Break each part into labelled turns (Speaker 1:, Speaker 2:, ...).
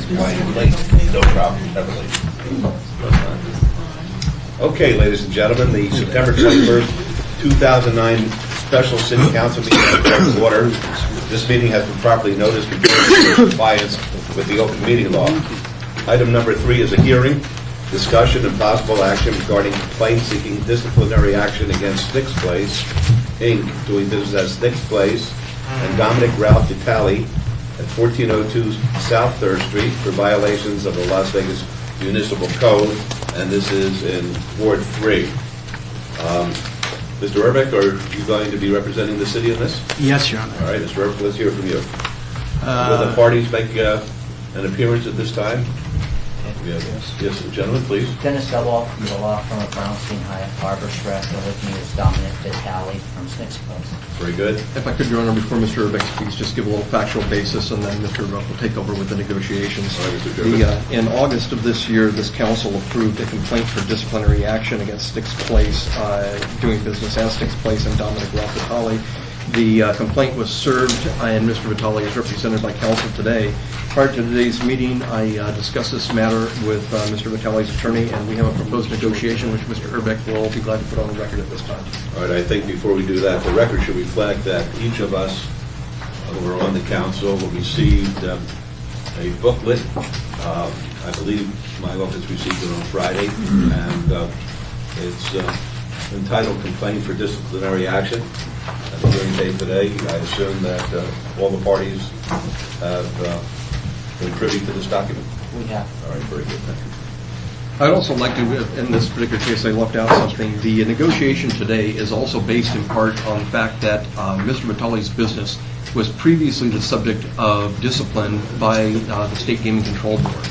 Speaker 1: Wayne Lake. No problem, Beverly. Okay, ladies and gentlemen, the September 21st, 2009 special city council meeting is in order. This meeting has been properly noticed in compliance with the open meeting law. Item number 3 is a hearing, discussion, and possible action regarding complaint seeking disciplinary action against Sticks Place, Inc., doing business as Sticks Place, and Dominic Ralph Vitale at 1402 South 3rd Street for violations of the Las Vegas Municipal Code, and this is in Ward 3. Mr. Urbeck, are you going to be representing the city in this?
Speaker 2: Yes, Your Honor.
Speaker 1: All right, Mr. Urbeck, let's hear from you. Will the parties make an appearance at this time? Yes, gentlemen, please.
Speaker 3: Dennis Beloff from the law firm of Brownstein Hyatt Harbor Shrestha. With me is Dominic Vitale from Sticks Place.
Speaker 1: Very good.
Speaker 4: If I could, Your Honor, before Mr. Urbeck speaks, just give a little factual basis, and then Mr. Urbeck will take over with the negotiations.
Speaker 1: All right, Mr. Urbeck.
Speaker 4: In August of this year, this council approved a complaint for disciplinary action against Sticks Place, doing business as Sticks Place, and Dominic Ralph Vitale. The complaint was served, and Mr. Vitale is represented by counsel today. Prior to today's meeting, I discussed this matter with Mr. Vitale's attorney, and we have a proposed negotiation, which Mr. Urbeck will be glad to put on the record at this time.
Speaker 1: All right, I think before we do that, the record should reflect that each of us who are on the council received a booklet. I believe my office received it on Friday, and it's entitled Complaint for Disciplinary Action. At the hearing date today, I assume that all the parties have been privy to this document?
Speaker 3: We have.
Speaker 1: All right, very good. Thank you.
Speaker 4: I'd also like to, in this particular case, I left out something. The negotiation today is also based in part on the fact that Mr. Vitale's business was previously the subject of discipline by the State Gaming Control Board.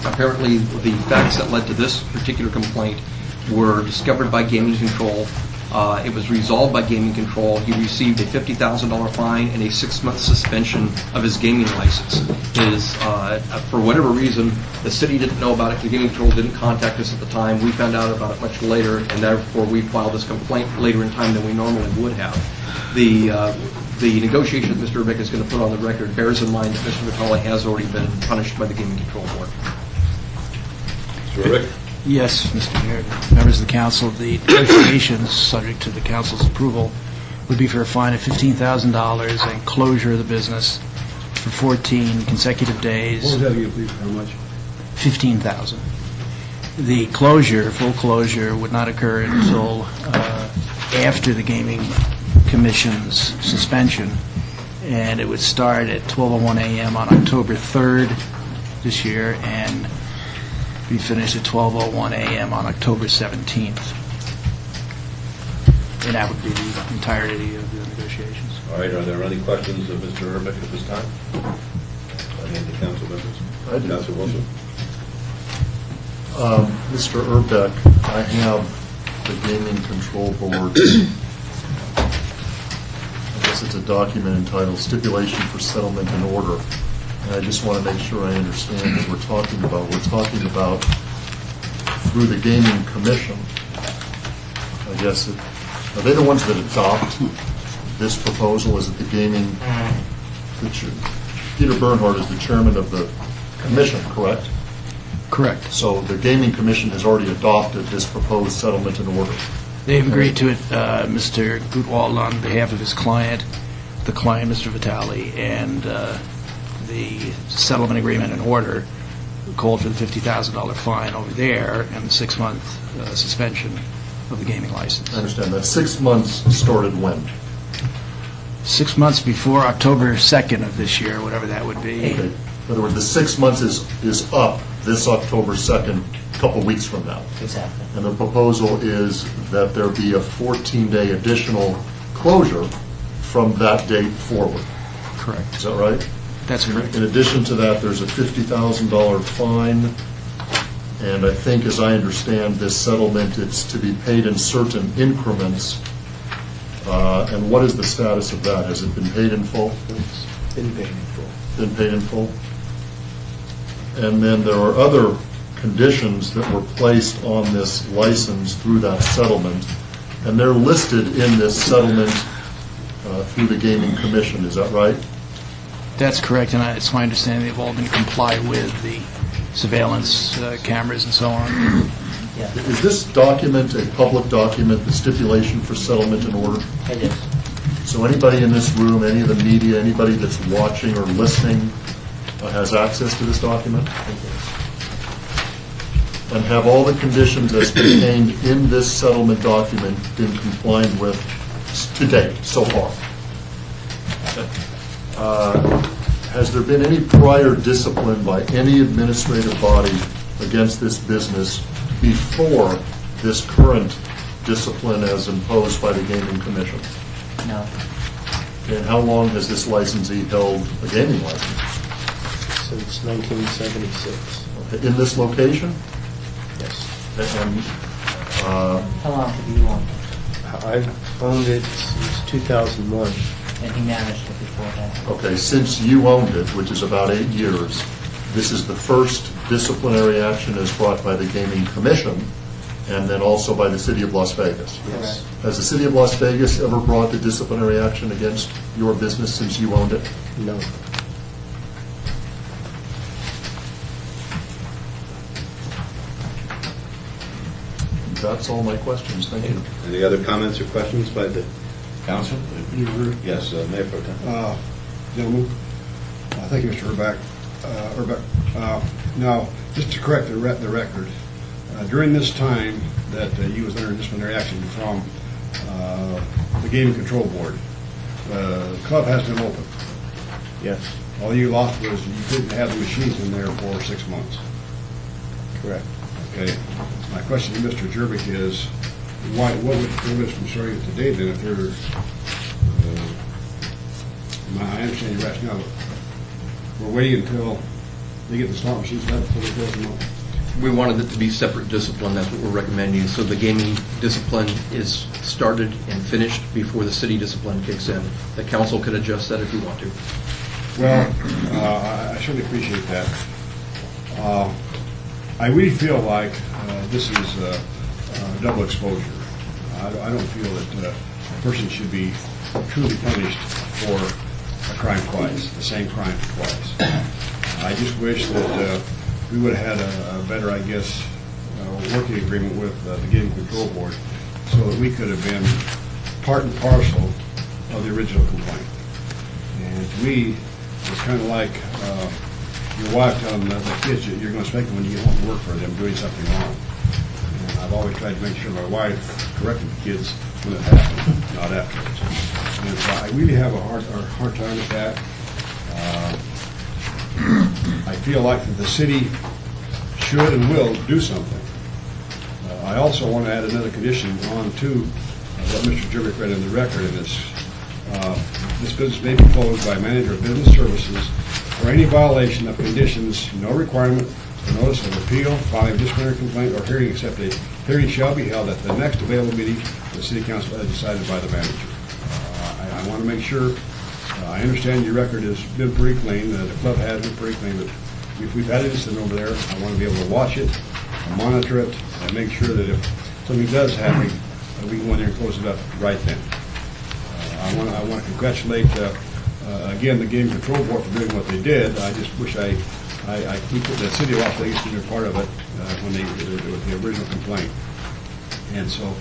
Speaker 4: Apparently, the facts that led to this particular complaint were discovered by Gaming Control. It was resolved by Gaming Control. He received a $50,000 fine and a 6-month suspension of his gaming license. For whatever reason, the city didn't know about it. The Gaming Control didn't contact us at the time. We found out about it much later, and therefore we filed this complaint later in time than we normally would have. The negotiation that Mr. Urbeck is going to put on the record bears in mind that Mr. Vitale has already been punished by the Gaming Control Board.
Speaker 1: Mr. Urbeck?
Speaker 2: Yes, Mr. Mayor, members of the council, the negotiations, subject to the council's approval, would be for a fine of $15,000 and closure of the business for 14 consecutive days.
Speaker 5: What was that again, please? How much?
Speaker 2: $15,000. The closure, full closure, would not occur until after the Gaming Commission's suspension, and it would start at 12:01 a.m. on October 3rd this year, and be finished at 12:01 a.m. on October 17th. And that would be the entirety of the negotiations.
Speaker 1: All right, are there any questions of Mr. Urbeck at this time? Any of the council members?
Speaker 6: I do.
Speaker 1: Council Wilson?
Speaker 6: Mr. Urbeck, I have the Gaming Control Board. I guess it's a document entitled Stipulation for Settlement and Order. And I just want to make sure I understand what we're talking about. We're talking about through the Gaming Commission. I guess are they the ones that adopt this proposal? Is it the Gaming? Peter Bernhardt is the chairman of the commission, correct?
Speaker 2: Correct.
Speaker 6: So the Gaming Commission has already adopted this proposed settlement and order.
Speaker 2: They've agreed to it, Mr. Gutwald, on behalf of his client, the client, Mr. Vitale, and the settlement agreement and order called for the $50,000 fine over there and the 6-month suspension of the gaming license.
Speaker 6: I understand that. 6 months started when?
Speaker 2: 6 months before October 2nd of this year, whatever that would be.
Speaker 6: Okay. In other words, the 6 months is up this October 2nd, a couple weeks from now.
Speaker 3: Exactly.
Speaker 6: And the proposal is that there be a 14-day additional closure from that date forward.
Speaker 2: Correct.
Speaker 6: Is that right?
Speaker 2: That's correct.
Speaker 6: In addition to that, there's a $50,000 fine, and I think, as I understand this settlement, it's to be paid in certain increments. And what is the status of that? Has it been paid in full?
Speaker 5: It's been paid in full.
Speaker 6: Been paid in full? And then there are other conditions that were placed on this license through that settlement, and they're listed in this settlement through the Gaming Commission. Is that right?
Speaker 2: That's correct, and it's my understanding they've all been complied with, the surveillance cameras and so on.
Speaker 3: Yeah,
Speaker 6: Is this document a public document, the stipulation for settlement and order?
Speaker 3: it is.
Speaker 6: So anybody in this room, any of the media, anybody that's watching or listening has access to this document? And have all the conditions as contained in this settlement document been complied with to date, so far? Has there been any prior discipline by any administrative body against this business before this current discipline as imposed by the Gaming Commission?
Speaker 3: No,
Speaker 6: And how long has this licensee held a gaming license?
Speaker 5: Since 1976.
Speaker 6: In this location?
Speaker 5: Yes.
Speaker 6: And,
Speaker 3: how long have you owned it?
Speaker 5: I've owned it since 2001.
Speaker 3: And he managed it before that?
Speaker 6: okay, since you owned it, which is about 8 years, this is the first disciplinary action as brought by the Gaming Commission and then also by the City of Las Vegas.
Speaker 5: Yes.
Speaker 6: Has the City of Las Vegas ever brought a disciplinary action against your business since you owned it?
Speaker 5: No.
Speaker 6: That's all my questions. Thank you.
Speaker 1: Any other comments or questions by the council? Yes, Mayor Pro Tem.
Speaker 7: Gentlemen, thank you, Mr. Urback. Now, just to correct the record, during this time that you was under disciplinary action from the Gaming Control Board, the club has been open.
Speaker 5: Yes.
Speaker 7: All you lost was you didn't have the machines in there for 6 months. Correct. Okay. My question to Mr. Jervik is, what would prevent us from starting it today then if they're, I understand your rationale, but we're waiting until they get the slot machines left before they close them up.
Speaker 4: We wanted it to be separate discipline, that's what we're recommending. So the gaming discipline is started and finished before the city discipline kicks in. The council could adjust that if you want to.
Speaker 7: Well, I certainly appreciate that. I really feel like this is double exposure. I don't feel that a person should be truly punished for a crime twice, the same crime twice. I just wish that we would have had a better, I guess, working agreement with the Gaming Control Board so that we could have been part and parcel of the original complaint. And to me, it's kind of like your wife telling the kids you're going to spank them when you get home from work for them doing something wrong. And I've always tried to make sure my wife corrected the kids when it happened, not afterwards. And so I really have a hard time with that. I feel like that the city should and will do something. I also want to add another condition on to what Mr. Jervik read in the record, and it's this business may be closed by a manager of business services for any violation of conditions, no requirement for notice of appeal, filing a disciplinary complaint, or hearing, except a hearing shall be held at the next available meeting of the city council as decided by the manager. I want to make sure, I understand your record has been pretty clean, the club has been pretty clean, but if we've had an incident over there, I want to be able to watch it, monitor it, and make sure that if something does happen, we can go in there and close it up right then. I want to congratulate, again, the Game Control Board for doing what they did. I just wish we put the city of Las Vegas to be a part of it when they with the original complaint. And so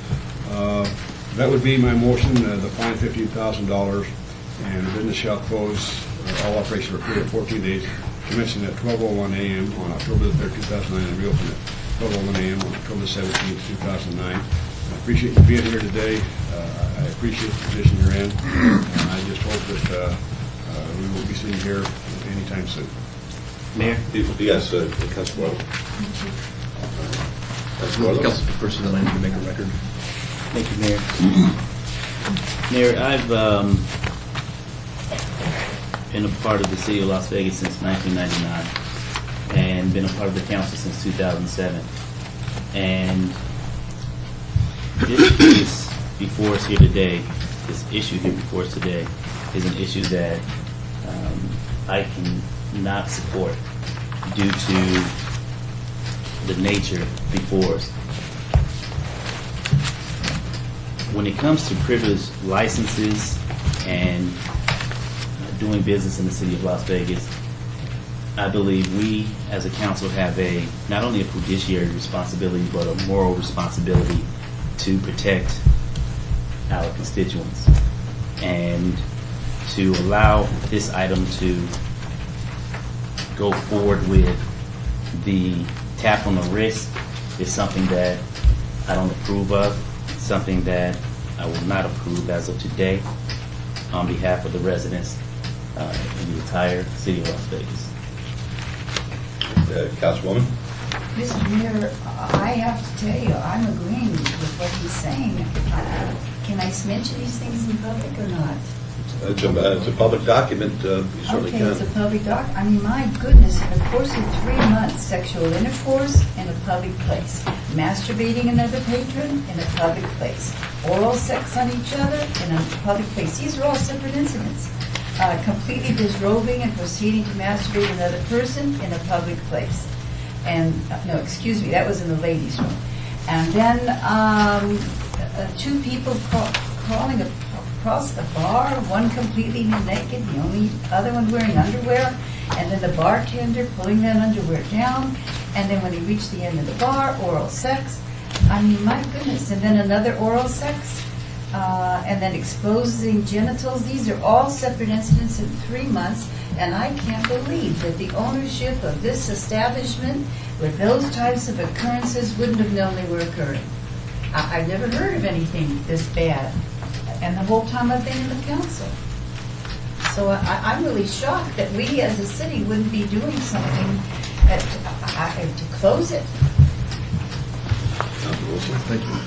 Speaker 7: that would be my motion, the fine $15,000, and the business shall close all operations for a period of 14 days, commencing at 12:01 a.m. on October the 3rd, 2009, and reopen at 12:01 a.m. on October the 17th, 2009. I appreciate you being here today. I appreciate the position you're in. I just hope that we will be seeing you here anytime soon.
Speaker 3: Mayor?
Speaker 1: Yes, Councilor Boyle. Councilor Boyle.
Speaker 4: Council person that I need to make a record.
Speaker 8: Thank you, Mayor. Mayor, I've been a part of the city of Las Vegas since 1999 and been a part of the council since 2007. And this case before us here today, this issue here before us today, is an issue that I cannot support due to the nature before us. When it comes to privileged licenses and doing business in the city of Las Vegas, I believe we, as a council, have not only a fiduciary responsibility, but a moral responsibility to protect our constituents. And to allow this item to go forward with the tap on the wrist is something that I don't approve of, something that I will not approve as of today on behalf of the residents in the entire city of Las Vegas.
Speaker 1: Councilwoman?
Speaker 9: Mr. Mayor, I have to tell you, I'm agreeing with what he's saying. Can I mention these things in public or not?
Speaker 1: It's a public document, you certainly
Speaker 9: Okay,
Speaker 1: can.
Speaker 9: it's a public I mean, my goodness, in the course of 3 months, sexual intercourse in a public place, masturbating another patron in a public place, oral sex on each other in a public place. These are all separate incidents. Completely disrobing and proceeding to masturbate another person in a public place. And, no, excuse me, that was in the ladies' room. And then 2 people crawling across the bar, one completely naked, the only other one wearing underwear, and then the bartender pulling that underwear down, and then when he reached the end of the bar, oral sex. I mean, my goodness, and then another oral sex, and then exposing genitals. These are all separate incidents in 3 months, and I can't believe that the ownership of this establishment with those types of occurrences wouldn't have known they were occurring. I've never heard of anything this bad, and the whole time I've been in the council. So I'm really shocked that we as a city wouldn't be doing something to close it.
Speaker 1: Council Wilson?
Speaker 6: Thank you.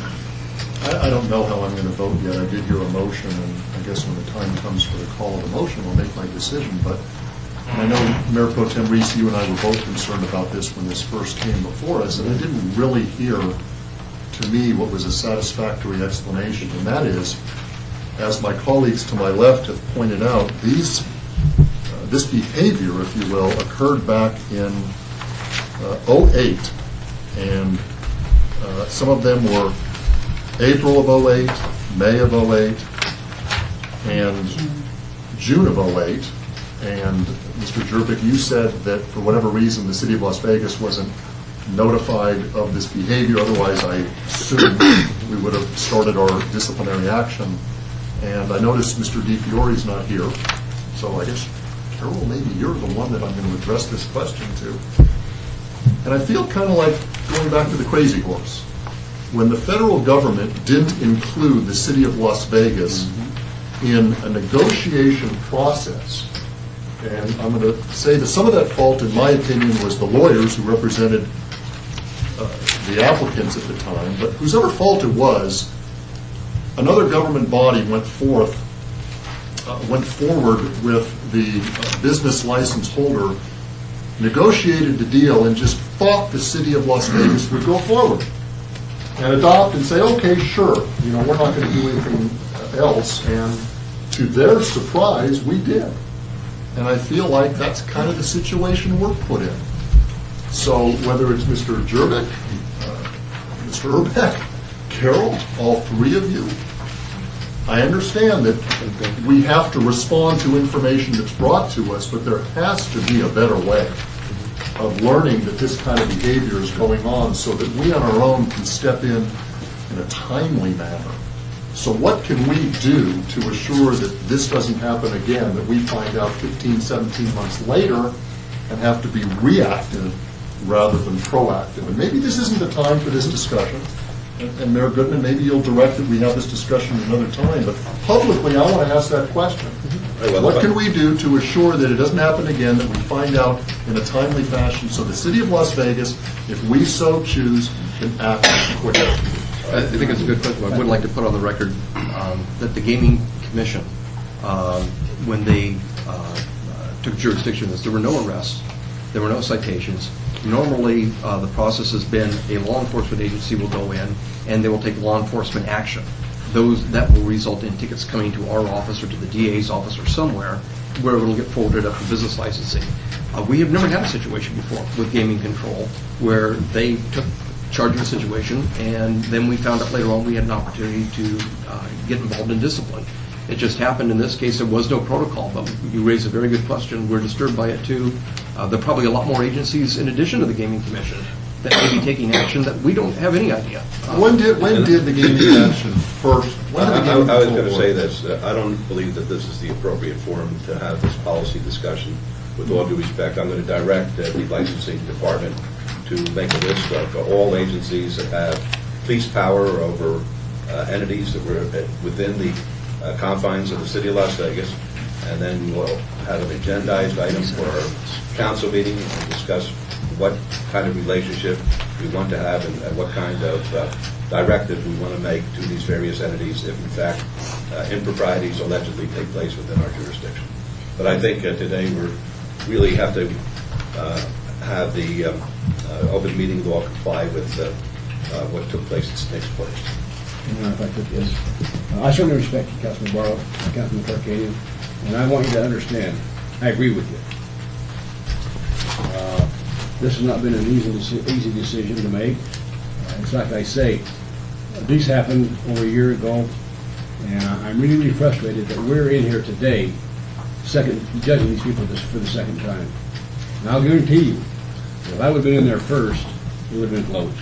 Speaker 6: I don't know how I'm going to vote yet. I did hear a motion, and I guess when the time comes for the call of the motion, I'll make my decision. But I know, Mayor Pro Tem Reese, you and I were both concerned about this when this first came before us, and I didn't really hear, to me, what was a satisfactory explanation, and that is, as my colleagues to my left have pointed out, this behavior, if you will, occurred back in 2008, and some of them were April of 2008, May of 2008, and June of 2008. And Mr. Jervik, you said that for whatever reason the city of Las Vegas wasn't notified of this behavior. Otherwise, I assume we would have started our disciplinary action. And I noticed Mr. DiFiore's not here, so I guess, Carol, maybe you're the one that I'm going to address this question to. And I feel kind of like going back to the crazy horse. When the federal government didn't include the city of Las Vegas in a negotiation process, and I'm going to say that some of that fault, in my opinion, was the lawyers who represented the applicants at the time, but whosever fault it was, another government body went forward with the business license holder, negotiated the deal, and just thought the city of Las Vegas would go forward and adopt and say, okay, sure, we're not going to do anything else. And to their surprise, we did. And I feel like that's kind of the situation we're put in. So whether it's Mr. Jervik, Mr. Urbeck, Carol, all 3 of you, I understand that we have to respond to information that's brought to us, but there has to be a better way of learning that this kind of behavior is going on so that we on our own can step in a timely manner. So what can we do to assure that this doesn't happen again, that we find out 15, 17 months later and have to be reactive rather than proactive? And maybe this isn't the time for this discussion. And Mayor Goodman, maybe you'll direct that we have this discussion another time. But publicly, I want to ask that question. What can we do to assure that it doesn't happen again, that we find out in a timely fashion so the city of Las Vegas, if we so choose, can act quickly?
Speaker 4: I think it's a good question. I would like to put on the record that the Gaming Commission, when they took jurisdiction of this, there were no arrests, there were no citations. Normally, the process has been a law enforcement agency will go in and they will take law enforcement action. That will result in tickets coming to our office or to the DA's office or somewhere where it will get forwarded up for business licensing. We have never had a situation before with gaming control where they took charge of the situation and then we found out later on we had an opportunity to get involved in discipline. It just happened. In this case, there was no protocol, but you raise a very good question. We're disturbed by it, too. There are probably a lot more agencies, in addition to the Gaming Commission, that may be taking action that we don't have any idea.
Speaker 6: When did the gaming commission first? when did the gaming
Speaker 1: I was
Speaker 6: control
Speaker 1: going to say
Speaker 6: board-
Speaker 1: this, I don't believe that this is the appropriate forum to have this policy discussion. With all due respect, I'm going to direct the licensing department to make a list of all agencies that have police power over entities that were within the confines of the city of Las Vegas, and then we'll have an agendized item for our council meeting and discuss what kind of relationship we want to have and what kind of directive we want to make to these various entities if, in fact, improprieties allegedly take place within our jurisdiction. But I think today we really have to have the open meeting law comply with what took place at Snake's Place.
Speaker 7: If I could, yes. I certainly respect you, Councilman Barlow, Councilman Tarkanian, and I want you to understand, I agree with you. This has not been an easy decision to make. It's like I say, these happened over a year ago, and I'm really, really frustrated that we're in here today, judging these people for the second time. And I'll guarantee you, if I would have been in there first, it would have been closed.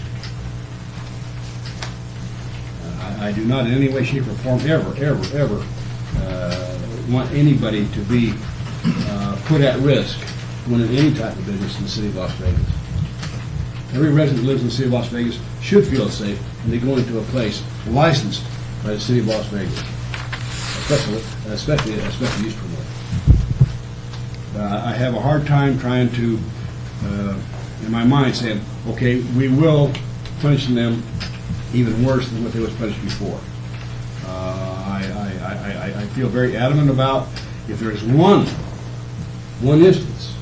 Speaker 7: I do not in any way, shape, or form ever want anybody to be put at risk when in any type of business in the city of Las Vegas. Every resident who lives in the city of Las Vegas should feel safe when they go into a place licensed by the city of Las Vegas, especially use permit. I have a hard time trying to, in my mind, saying, okay, we will punish them even worse than what they was punished before. I feel very adamant about if there is one instance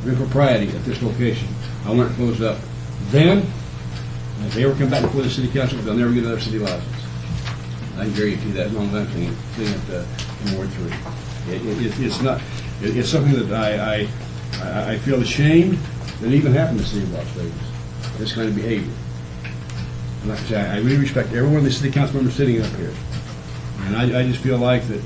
Speaker 7: of impropriety at this location, I want it closed up. Then, if they ever come back before the city council, they'll never get another city license. I can guarantee that as long as I'm sitting in Ward 3. It's not. It's something that I feel ashamed that it even happened in the city of Las Vegas. This kind of behavior. And like I say, I really respect every one of the city council members sitting up here. And I just feel like that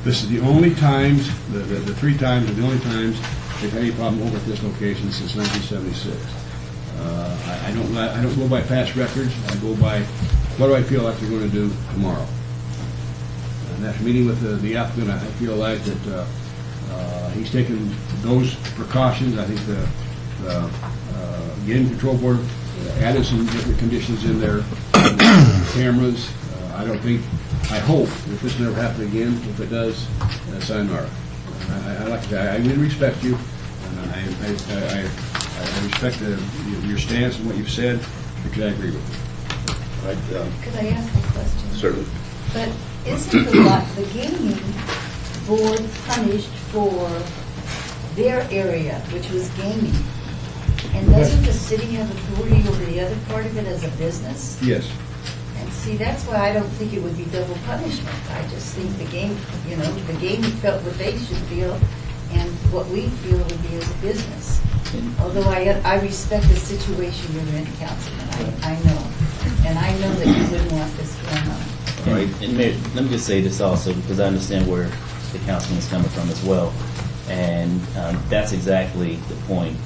Speaker 7: this is the only times, the 3 times are the only times they've had any problem over at this location since 1976. I don't go by past records. I go by what do I feel like they're going to do tomorrow. And after meeting with the applicant, I feel like that he's taken those precautions. I think the Game Control Board added some different conditions in there, cameras. I hope that this never happen again. If it does, sayonara. I really respect you, and I respect your stance and what you've said, because I agree with you.
Speaker 1: Right?
Speaker 9: Could I ask a question?
Speaker 1: Certainly.
Speaker 9: But isn't the gaming board punished for their area, which was gaming? And doesn't the city have authority over the other part of it as a business?
Speaker 7: Yes.
Speaker 9: And see, that's why I don't think it would be double punishment. I just think the game felt what they should feel and what we feel would be as a business. Although I respect the situation you're in, Councilman, I know. And I know that you wouldn't want this going on.
Speaker 8: Right. And Mayor, let me just say this also, because I understand where the councilman is coming from as well. And that's exactly the point.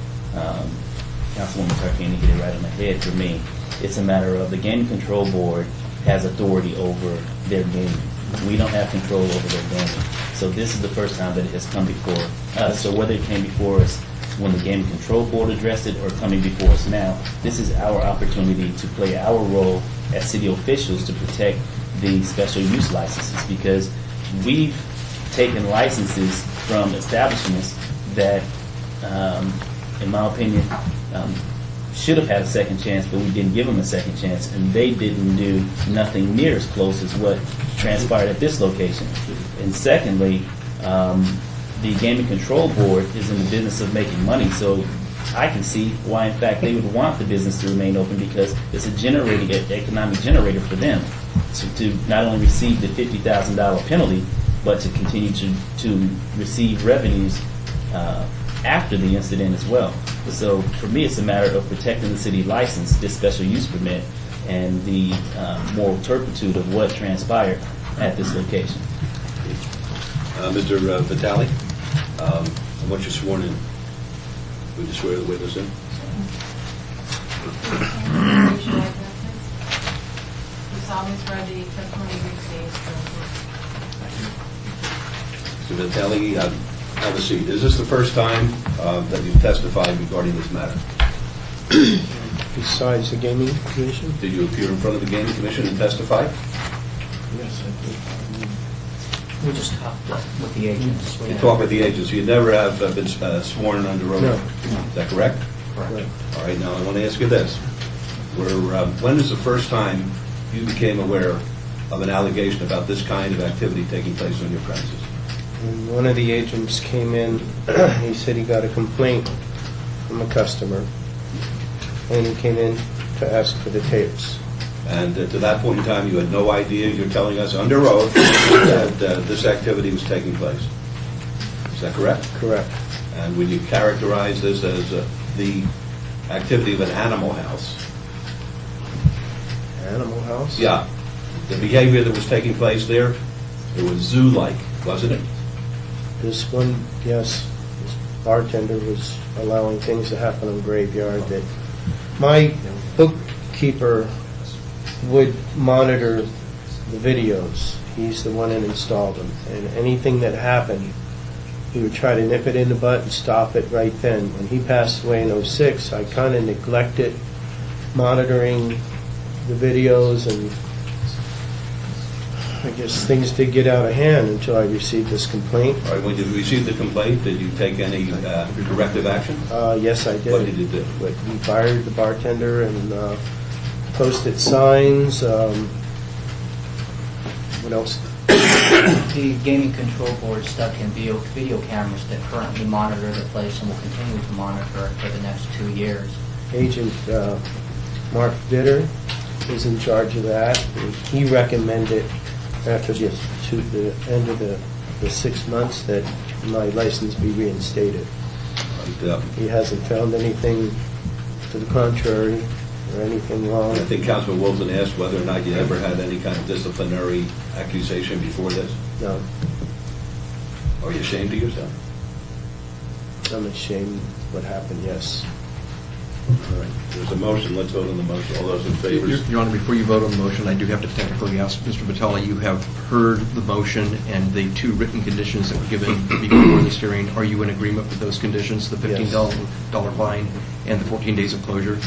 Speaker 8: Councilwoman Tarkanian hit it right on the head for me. It's a matter of the Gaming Control Board has authority over their gaming. We don't have control over their gaming. So this is the first time that it has come before us. So whether it came before us when the Gaming Control Board addressed it or coming before us now, this is our opportunity to play our role as city officials to protect the special use licenses, because we've taken licenses from establishments that, in my opinion, should have had a second chance, but we didn't give them a second chance, and they didn't do nothing near as close as what transpired at this location. And secondly, the Gaming Control Board is in the business of making money, so I can see why, in fact, they would want the business to remain open, because it's an economic generator for them to not only receive the $50,000 penalty, but to continue to receive revenues after the incident as well. So for me, it's a matter of protecting the city license, this special use permit, and the moral turpitude of what transpired. at this location.
Speaker 1: Mr. Vitale, once you're sworn in, would you swear the witness in?
Speaker 10: Raise your right hand, please. You solemnly swear the testimony you give today is true.
Speaker 1: Mr. Vitale, have a seat. Is this the first time that you've testified regarding this matter?
Speaker 5: Besides the gaming commission?
Speaker 1: Did you appear in front of the Gaming Commission and testify?
Speaker 5: Yes, I
Speaker 3: We just talked with the agents.
Speaker 1: You talked with the agents. You never have been sworn under oath?
Speaker 5: No.
Speaker 1: Is that correct?
Speaker 5: did.
Speaker 1: All right, now I want to ask you this. When is the first time you became aware of an allegation about this kind of activity taking place on your premises?
Speaker 5: When one of the agents came in, he said he got a complaint from a customer, and he came in to ask for the tapes.
Speaker 1: And to that point in time, you had no idea, you're telling us under oath, that this activity was taking place. Is that correct?
Speaker 5: Correct.
Speaker 1: And would you characterize this as the activity of an animal house?
Speaker 5: Animal house?
Speaker 1: Yeah. The behavior that was taking place there, it was zoo-like, wasn't it?
Speaker 5: This one, yes, this bartender was allowing things to happen on Graveyard that my bookkeeper would monitor the videos. He's the one that installed them. And anything that happened, he would try to nip it in the butt and stop it right then. When he passed away in '06, I kind of neglected monitoring the videos, and I guess things did get out of hand until I received this complaint.
Speaker 1: All right, when you received the complaint, did you take any corrective action?
Speaker 5: Yes, I did.
Speaker 1: What did you do?
Speaker 5: But we fired the bartender and posted signs. What else?
Speaker 3: The gaming control board stuck in video cameras that currently monitor the place and will continue to monitor it for the next 2 years.
Speaker 5: Agent Mark Bitter is in charge of that. He recommended after the end of the 6 months that my license be reinstated. He hasn't found anything to the contrary or anything wrong.
Speaker 1: I think Councilman Wilson asked whether or not you ever had any kind of disciplinary accusation before this.
Speaker 5: No,
Speaker 1: Are you ashamed of yourself?
Speaker 5: I'm ashamed what happened, yes.
Speaker 1: All right, there's a motion, let's vote on the motion. All those in favor?
Speaker 4: Your Honor, before you vote on the motion, I do have to technically ask Mr. Vitale, you have heard the motion and the 2 written conditions that were given before this hearing. Are you in agreement with those conditions, the $15 fine and the 14 days of closure?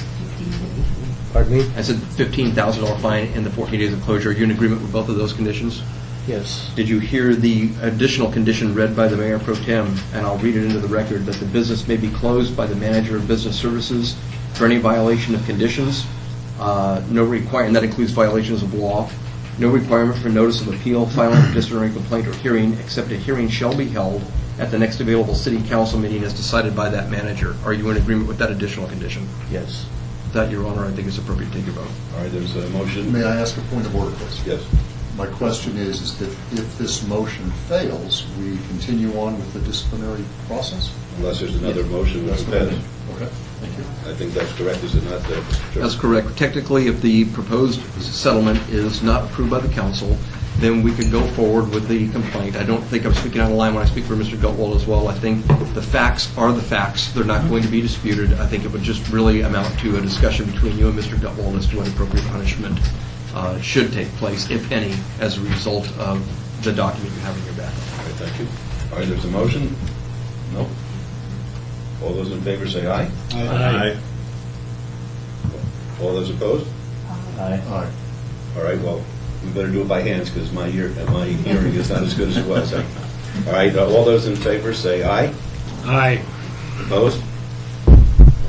Speaker 5: Pardon me?
Speaker 4: I said $15,000 fine and the 14 days of closure. Are you in agreement with both of those conditions?
Speaker 5: Yes.
Speaker 4: Did you hear the additional condition read by the Mayor Pro Tem? And I'll read it into the record, that the business may be closed by the manager of business services for any violation of conditions. And that includes violations of law. No requirement for notice of appeal, filing a disciplinary complaint, or hearing, except a hearing shall be held at the next available city council meeting as decided by that manager. Are you in agreement with that additional condition?
Speaker 5: Yes.
Speaker 4: With that, Your Honor, I think it's appropriate to take your vote.
Speaker 1: All right, there's a motion.
Speaker 6: May I ask a point of order, please?
Speaker 1: Yes.
Speaker 6: My question is that if this motion fails, we continue on with the disciplinary process?
Speaker 1: Unless there's another motion that's
Speaker 6: That's
Speaker 1: passed.
Speaker 6: Okay, thank you.
Speaker 1: I think that's correct, is it not? Mr. Chairman?
Speaker 4: That's correct. Technically, if the proposed settlement is not approved by the council, then we could go forward with the complaint. I don't think I'm speaking out of line when I speak for Mr. Gutwald as well. I think the facts are the facts. They're not going to be disputed. I think it would just really amount to a discussion between you and Mr. Gutwald as to what appropriate punishment should take place, if any, as a result of the document you have in your back.
Speaker 1: All right, thank you. All right, there's a motion? No? All those in favor say aye.
Speaker 7: Aye.
Speaker 1: All those opposed?
Speaker 8: Aye.
Speaker 6: Aye.
Speaker 1: All right, well, we better do it by hands because my hearing is not as good as it was. All right, all those in favor say aye.
Speaker 7: Aye.
Speaker 1: Opposed? All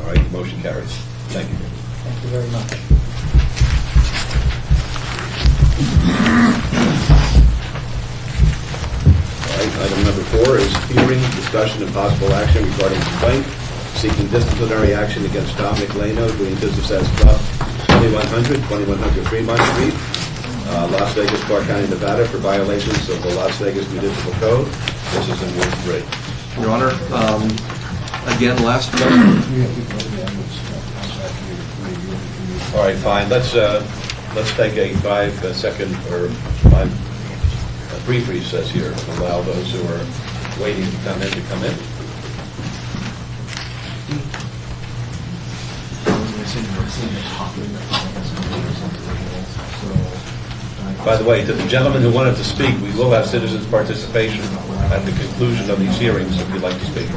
Speaker 1: right, the motion carries. Thank you.
Speaker 3: Thank you very much.
Speaker 1: All right, item number 4 is hearing, discussion, and possible action regarding complaint seeking disciplinary action against Dominic Leno doing business as Club 2100 Fremont Street, Las Vegas, Clark County, Nevada, for violations of the Las Vegas Municipal Code. This is in Ward 3.
Speaker 4: Your Honor, again, last month,
Speaker 1: All right, fine. Let's take a 5-second or 5 brief recess here, and allow those who are waiting to come in to come in. By the way, to the gentleman who wanted to speak, we will have citizens' participation at the conclusion of these hearings if you'd like to speak.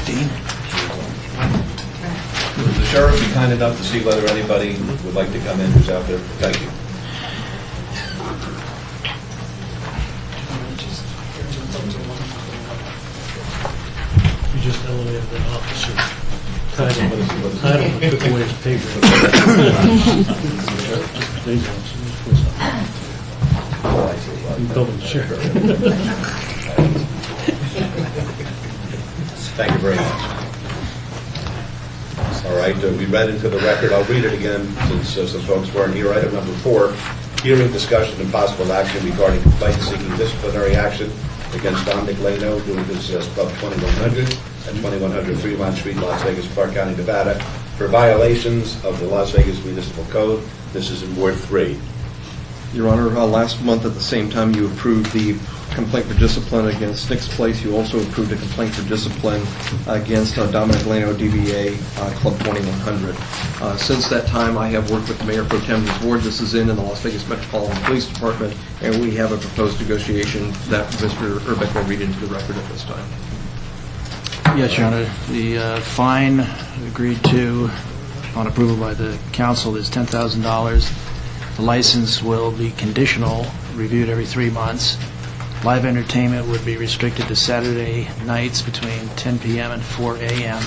Speaker 2: Dean?
Speaker 1: Would the sheriff be kind enough to see whether anybody would like to come in who's out there? Thank you.
Speaker 11: You just elevated an officer. Title took away his pay grade. You call him sheriff.
Speaker 1: Thank you very much. All right, we read into the record. I'll read it again since some folks weren't here. Item number 4, hearing, discussion, and possible action regarding complaint seeking disciplinary action against Dominic Leno doing business as Club 2100 at 2100 Fremont Street, Las Vegas, Clark County, Nevada, for violations of the Las Vegas Municipal Code. This is in Ward 3.
Speaker 4: Your Honor, last month at the same time you approved the complaint for discipline against Nick's Place. You also approved a complaint for discipline against Dominic Leno, DBA Club 2100. Since that time, I have worked with Mayor Pro Tem's board. This is in the Las Vegas Metropolitan Police Department, and we have a proposed negotiation that Mr. Urbeck will read into the record at this time.
Speaker 2: Yes, Your Honor. The fine agreed to on approval by the council is $10,000. The license will be conditional, reviewed every 3 months. Live entertainment would be restricted to Saturday nights between 10 p.m. and 4 a.m.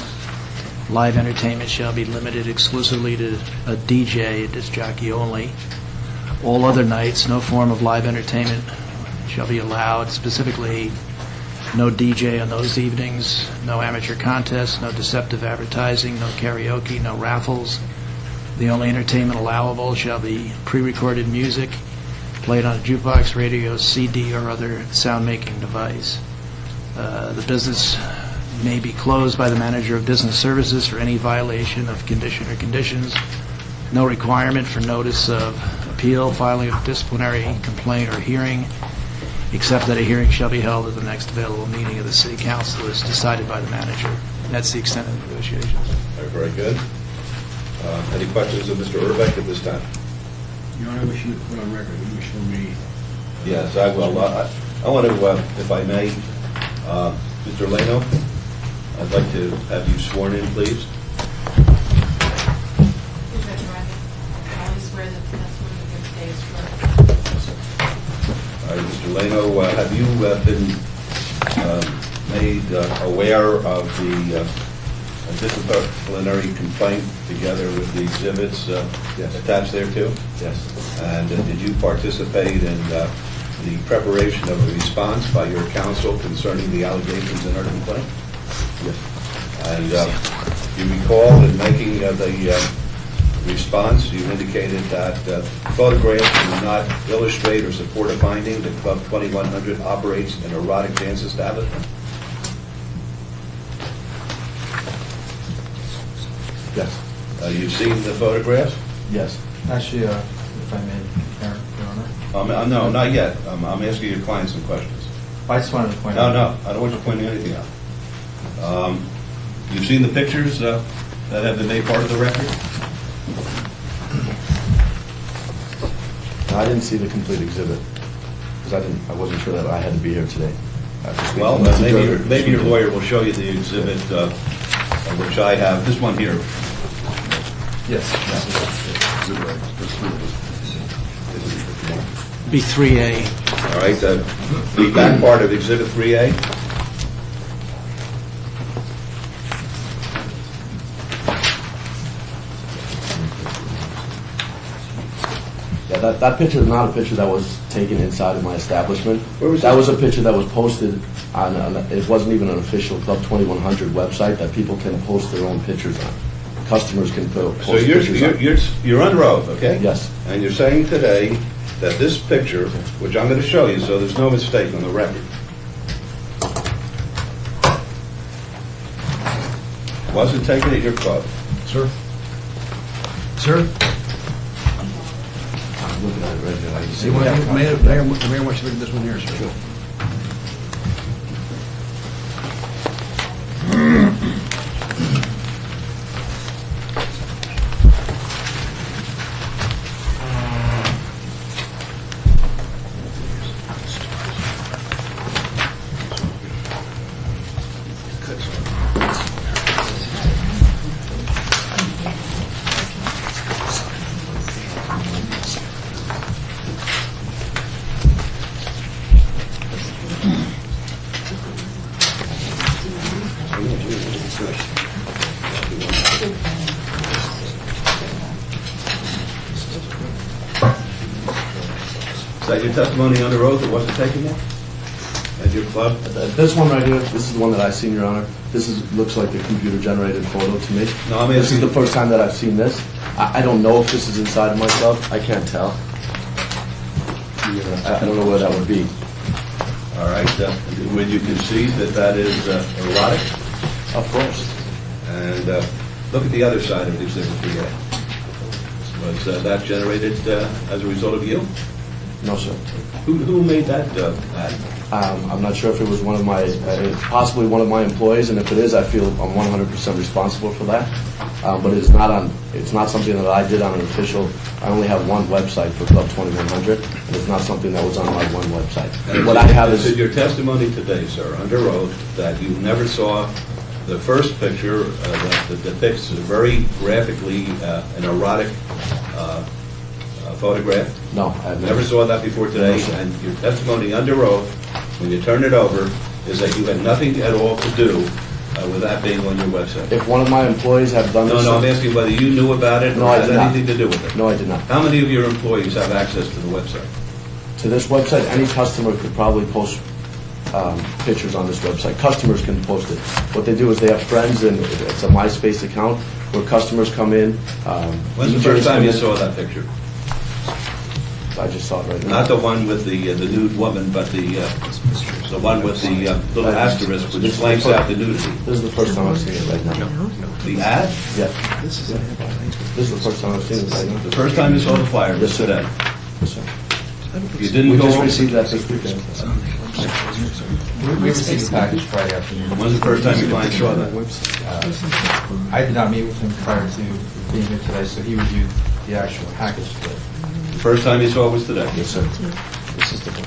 Speaker 2: Live entertainment shall be limited exclusively to a DJ, a disc jockey only. All other nights, no form of live entertainment shall be allowed, specifically no DJ on those evenings, no amateur contests, no deceptive advertising, no karaoke, no raffles. The only entertainment allowable shall be pre-recorded music played on a jukebox, radio, CD, or other sound-making device. The business may be closed by the manager of business services for any violation of condition or conditions. No requirement for notice of appeal, filing of disciplinary complaint, or hearing, except that a hearing shall be held at the next available meeting of the City Council as decided by the manager. That's the extent of the negotiations.
Speaker 1: Very good. Any questions of Mr. Urbeck at this time?
Speaker 7: Your Honor, we should put on record, you wish for me.
Speaker 1: Yes, I will. I want to, if I may, Mr. Leno, I'd like to have you sworn in, please.
Speaker 10: Please raise your right hand. I always swear that the testimony you give today is true.
Speaker 1: All right, Mr. Leno, have you been made aware of the disciplinary complaint together with the exhibits attached there too?
Speaker 12: Yes.
Speaker 1: And did you participate in the preparation of a response by your counsel concerning the allegations in our complaint?
Speaker 12: Yes.
Speaker 1: And you recall in making the response, you indicated that photographs do not illustrate or support a finding that Club 2100 operates an erotic dance establishment?
Speaker 12: Yes.
Speaker 1: You've seen the photographs?
Speaker 12: Yes. Actually, if I may, Your Honor.
Speaker 1: No, not yet. I'm asking your client some questions.
Speaker 12: I just wanted to point out.
Speaker 1: No, I don't want you pointing anything out. You've seen the pictures that have been made part of the record?
Speaker 12: I didn't see the complete exhibit because I wasn't sure that I had to be here today.
Speaker 1: Well, maybe your lawyer will show you the exhibit, which I have. This one here.
Speaker 12: Yes.
Speaker 2: Be 3A.
Speaker 1: All right, the back part of Exhibit 3A.
Speaker 12: Yeah, that picture is not a picture that was taken inside of my establishment.
Speaker 1: Where was
Speaker 12: that?
Speaker 1: that?
Speaker 12: Was a picture that was posted on, it wasn't even an official Club 2100 website that people can post their own pictures on. Customers can post
Speaker 1: So
Speaker 12: pictures on.
Speaker 1: you're under oath, okay?
Speaker 12: Yes.
Speaker 1: And you're saying today that this picture, which I'm going to show you so there's no mistake on the record, wasn't taken at your club.
Speaker 7: Sir? Sir?
Speaker 12: I'm looking at it right here. I can see
Speaker 7: The
Speaker 12: what happened.
Speaker 7: mayor wants to look at this one here, sir.
Speaker 1: Is that your testimony under oath? It wasn't taken there? At your club?
Speaker 12: This one right here, this is the one that I've seen, Your Honor. Looks like a computer-generated photo to me.
Speaker 1: No, I'm
Speaker 12: This is
Speaker 1: asking-
Speaker 12: the first time that I've seen this. I don't know if this is inside of my club. I can't tell. I don't know where that would be.
Speaker 1: All right, would you concede that that is erotic?
Speaker 12: Of course.
Speaker 1: And look at the other side of Exhibit 3A. Was that generated as a result of you?
Speaker 12: No, sir.
Speaker 1: Who made that ad?
Speaker 12: I'm not sure if it was one of my, possibly one of my employees, and if it is, I feel I'm 100% responsible for that. But it's not something that I did on an official, I only have one website for Club 2100, and it's not something that was on my one website. What I have
Speaker 1: Is
Speaker 12: is,
Speaker 1: it your testimony today, sir, under oath, that you never saw the first picture that depicts very graphically an erotic photograph?
Speaker 12: no, I've
Speaker 1: Never saw that before today,
Speaker 12: No, sir.
Speaker 1: and your testimony under oath, when you turn it over, is that you had nothing at all to do with that being on your website?
Speaker 12: If one of my employees have done this...
Speaker 1: No, I'm asking whether you knew about it
Speaker 12: No,
Speaker 1: or
Speaker 12: I
Speaker 1: had
Speaker 12: did not.
Speaker 1: anything to do with it.
Speaker 12: No, I did not.
Speaker 1: How many of your employees have access to the website?
Speaker 12: To this website, any customer could probably post pictures on this website. Customers can post it. What they do is they have friends, and it's a MySpace account where customers come in.
Speaker 1: When's the
Speaker 12: DJs
Speaker 1: first time
Speaker 12: come
Speaker 1: you
Speaker 12: in.
Speaker 1: saw that picture?
Speaker 12: I just saw it right now.
Speaker 1: Not the one with the nude woman, but the one with the little asterisk which blanks out the nudity.
Speaker 12: This is the first time I've seen it right now.
Speaker 1: The ad?
Speaker 12: Yeah. This is the first time I've seen it right now.
Speaker 1: The first time you saw the flyer was today.
Speaker 12: Yes, sir.
Speaker 1: You didn't
Speaker 12: We
Speaker 1: go
Speaker 12: just
Speaker 1: home?
Speaker 12: received that this weekend.
Speaker 13: We received the package Friday afternoon.
Speaker 1: When's the first time you client saw that?
Speaker 13: I did not meet with him prior to being here today, so he reviewed the actual package today.
Speaker 1: The first time you saw it was today?
Speaker 12: Yes, sir.
Speaker 13: This is the one.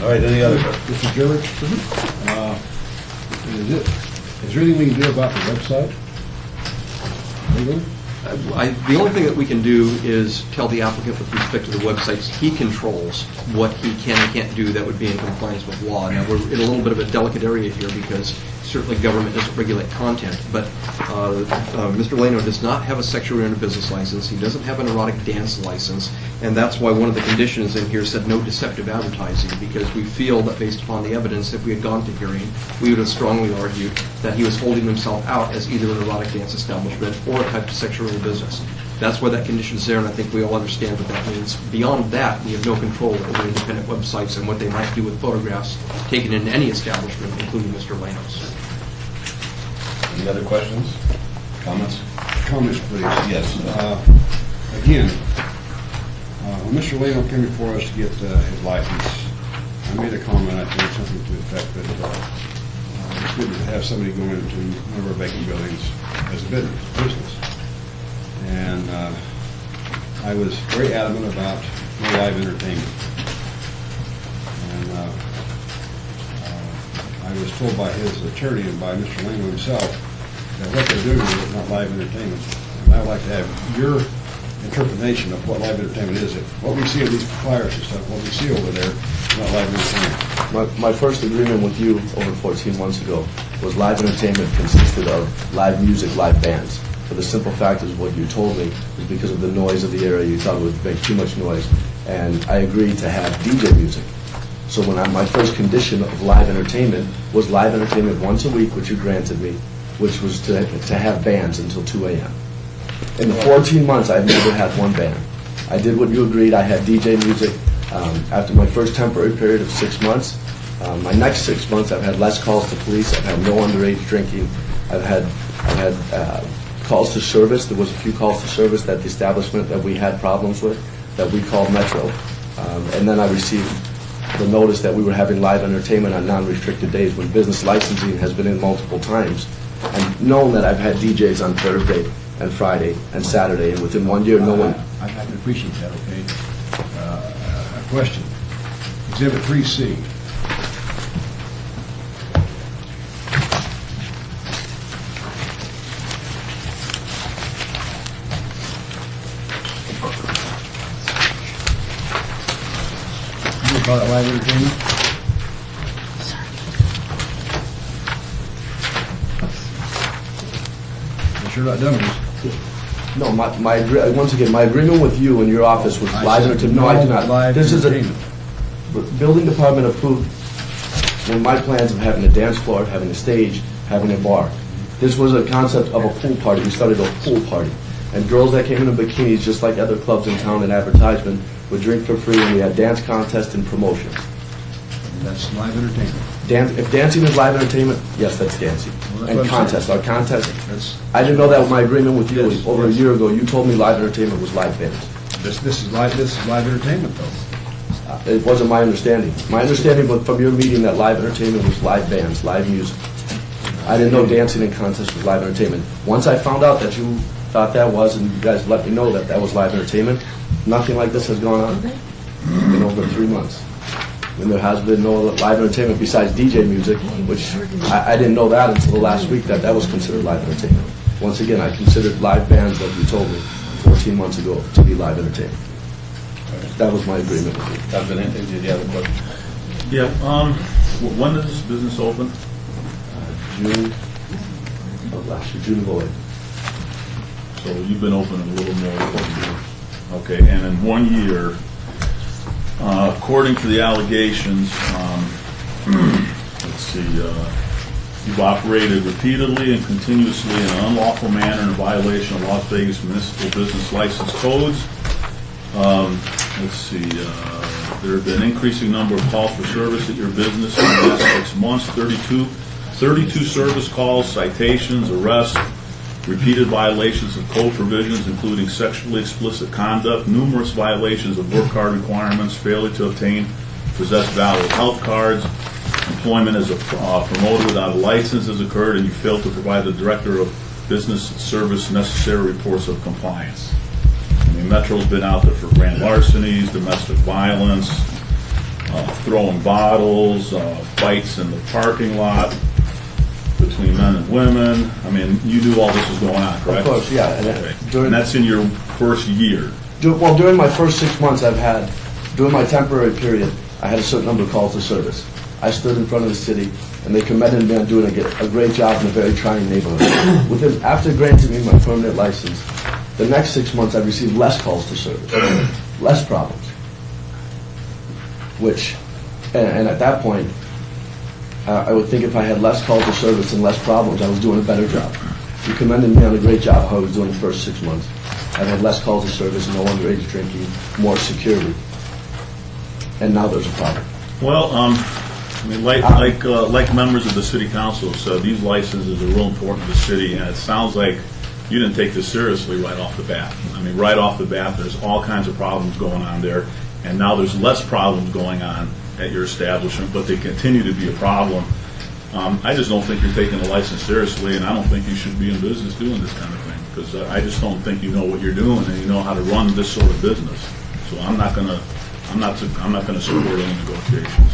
Speaker 1: All right, any other questions?
Speaker 7: Mr. Jervich? Is there anything we can do about the website? Legally?
Speaker 4: The only thing that we can do is tell the applicant with respect to the websites, he controls what he can and can't do that would be in compliance with law. Now, we're in a little bit of a delicate area here because certainly government doesn't regulate content, but Mr. Lano does not have a sexual oriented business license, he doesn't have an erotic dance license, and that's why one of the conditions in here said no deceptive advertising, because we feel that based upon the evidence, if we had gone to hearing, we would have strongly argued that he was holding himself out as either an erotic dance establishment or a type of sexual oriented business. That's why that condition's there, and I think we all understand what that means. Beyond that, we have no control over independent websites and what they might do with photographs taken in any establishment, including Mr. Lano's.
Speaker 1: Any other questions? Comments?
Speaker 7: Comments, please.
Speaker 1: Yes.
Speaker 7: Again, when Mr. Lano came before us to get his license, I made a comment, I think, something to the effect that it's good to have somebody go into one of our vacant buildings as a business. And I was very adamant about no live entertainment. And I was told by his attorney and by Mr. Lano himself that what they're doing is not live entertainment. And I would like to have your interpretation of what live entertainment is. If what we see of these flyers and stuff, what we see over there is not live entertainment.
Speaker 12: My first agreement with you over 14 months ago was live entertainment consisted of live music, live bands. For the simple fact is what you told me is because of the noise of the area, you thought it would make too much noise. And I agreed to have DJ music. So my first condition of live entertainment was live entertainment once a week, which you granted me, which was to have bands until 2 a.m. In the 14 months, I've never had one band. I did what you agreed. I had DJ music. After my first temporary period of 6 months, My next 6 months, I've had less calls to police. I've had no underage drinking. I've had calls to service. There was a few calls to service that the establishment that we had problems with that we called Metro. And then I received the notice that we were having live entertainment on non-restricted days when business licensing has been in multiple times. And known that I've had DJs on Thursday and Friday and Saturday, and within 1 year, no one...
Speaker 7: I can appreciate that, okay? A question. Exhibit 3C. You call it live entertainment? You're sure not done with this?
Speaker 12: No, once again, my agreement with you and your office was live entertainment. No, I do not.
Speaker 7: Live
Speaker 12: This is a
Speaker 7: entertainment.
Speaker 12: building department approved when my plans of having a dance floor, having a stage, having a bar. This was a concept of a pool party. We started a pool party. And girls that came in bikinis, just like other clubs in town and advertisement, would drink for free, and we had dance contests and promotions.
Speaker 7: That's live entertainment.
Speaker 12: If dancing is live entertainment, yes, that's dancing.
Speaker 7: Well, that's
Speaker 12: And
Speaker 7: what I'm
Speaker 12: contests,
Speaker 7: saying.
Speaker 12: our contests.
Speaker 7: That's,
Speaker 12: I didn't know that with my agreement with you
Speaker 7: Yes,
Speaker 12: over a
Speaker 7: yes.
Speaker 12: year ago. You told me live entertainment was live bands.
Speaker 7: this is live entertainment, though.
Speaker 12: It wasn't my understanding. My understanding was from your meeting that live entertainment was live bands, live music. I didn't know dancing and contests was live entertainment. Once I found out that you thought that was, and you guys let me know that that was live entertainment, nothing like this has gone on in over 3 months. And there has been no live entertainment besides DJ music, which I didn't know that until the last week that was considered live entertainment. Once again, I considered live bands, like you told me 14 months ago, to be live entertainment. That was my agreement with you.
Speaker 1: Councilman Anthony, did you have a question?
Speaker 14: Yeah, when does this business open?
Speaker 12: June of last year, June of 08.
Speaker 14: So you've been open a little more than 1 year. Okay, and in 1 year, according to the allegations, let's see, you've operated repeatedly and continuously in an unlawful manner in violation of Las Vegas municipal business license codes. Let's see, there have been increasing number of calls for service at your business in the last 6 months, 32 service calls, citations, arrests, repeated violations of code provisions, including sexually explicit conduct, numerous violations of work card requirements, failure to obtain, possess valid health cards, employment as a promoter without a license has occurred, and you failed to provide the director of business service necessary reports of compliance. I mean, Metro's been out there for grand larcenies, domestic violence, throwing bottles, fights in the parking lot between men and women. I mean, you knew all this was going on, correct?
Speaker 12: Of course, yeah.
Speaker 14: Okay. And that's in your first year.
Speaker 12: Well, during my first 6 months, during my temporary period, I had a certain number of calls to service. I stood in front of the city, and they commended me on doing a great job in a very trying neighborhood. After granting me my permanent license, the next 6 months I received less calls to service, less problems. And at that point, I would think if I had less calls to service and less problems, I was doing a better job. You commended me on a great job how I was doing the first 6 months. I had less calls to service, no underage drinking, more security. And now there's a problem.
Speaker 14: Well, I mean, like members of the city council said, these licenses are real important to the city, and it sounds like you didn't take this seriously right off the bat. I mean, right off the bat, there's all kinds of problems going on there, and now there's less problems going on at your establishment, but they continue to be a problem. I just don't think you're taking the license seriously, and I don't think you should be in business doing this kind of thing, because I just don't think you know what you're doing and you know how to run this sort of business. So I'm not going to support any negotiations.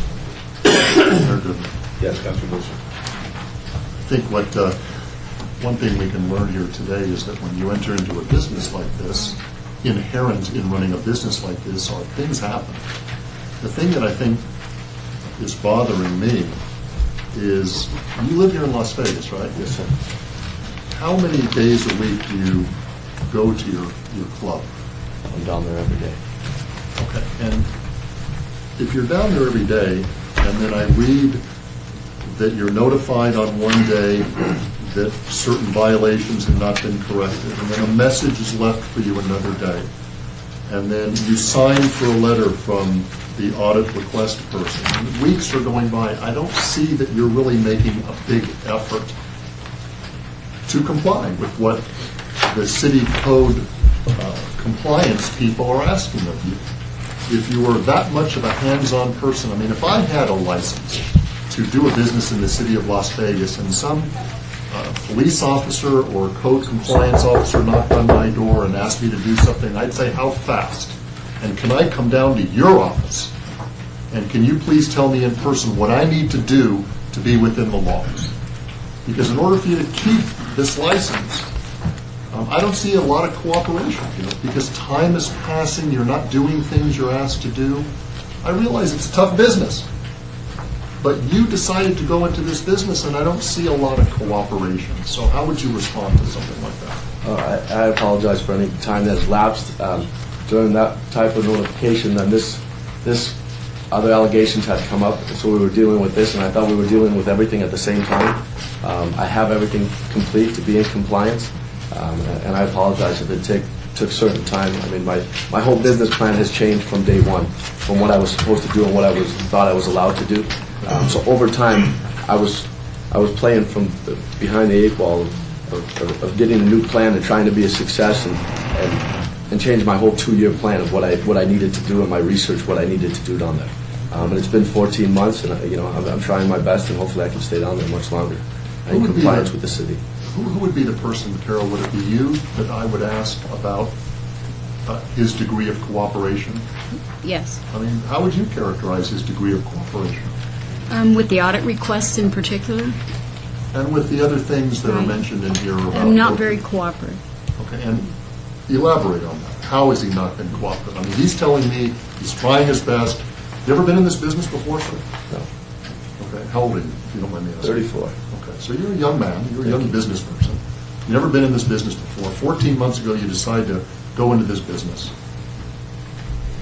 Speaker 1: Yes, Councilman Wilson.
Speaker 6: I think one thing we can learn here today is that when you enter into a business like this, inherent in running a business like this are things happen. The thing that I think is bothering me is, you live here in Las Vegas, right?
Speaker 12: Yes, sir.
Speaker 6: How many days a week do you go to your club?
Speaker 12: I'm down there every day.
Speaker 6: Okay. And if you're down there every day, and then I read that you're notified on one day that certain violations have not been corrected, and then a message is left for you another day, and then you sign for a letter from the audit request person. Weeks are going by. I don't see that you're really making a big effort to comply with what the city code compliance people are asking of you. If you were that much of a hands-on person, I mean, if I had a license to do a business in the city of Las Vegas and some police officer or code compliance officer knocked on my door and asked me to do something, I'd say, how fast? And can I come down to your office? And can you please tell me in person what I need to do to be within the law? Because in order for you to keep this license, I don't see a lot of cooperation, because time is passing, you're not doing things you're asked to do. I realize it's a tough business, but you decided to go into this business, and I don't see a lot of cooperation. So how would you respond to something like that?
Speaker 12: I apologize for any time that has lapsed during that type of notification. Then this other allegations had come up, so we were dealing with this, and I thought we were dealing with everything at the same time. I have everything complete to be in compliance, and I apologize if it took certain time. I mean, my whole business plan has changed from day one, from what I was supposed to do and what I thought I was allowed to do. So over time, I was playing from behind the eight ball of getting a new plan and trying to be a success and change my whole 2-year plan of what I needed to do and my research, what I needed to do down there. And it's been 14 months, and I'm trying my best, and hopefully I can stay down there much longer in compliance with the city.
Speaker 6: Who would be the person, Carol? Would it be you that I would ask about his degree of cooperation?
Speaker 15: Yes.
Speaker 6: I mean, how would you characterize his degree of cooperation?
Speaker 15: With the audit requests in particular?
Speaker 6: And with the other things that are mentioned in here about...
Speaker 15: I'm not very cooperative.
Speaker 6: Okay, and elaborate on that. How has he not been cooperative? I mean, he's telling me he's trying his best. You ever been in this business before, sir?
Speaker 12: No.
Speaker 6: Okay, how old are you, if you don't mind me asking?
Speaker 12: 34.
Speaker 6: Okay, so you're a young man, you're a young business person. You've never been in this business before. 14 months ago, you decide to go into this business.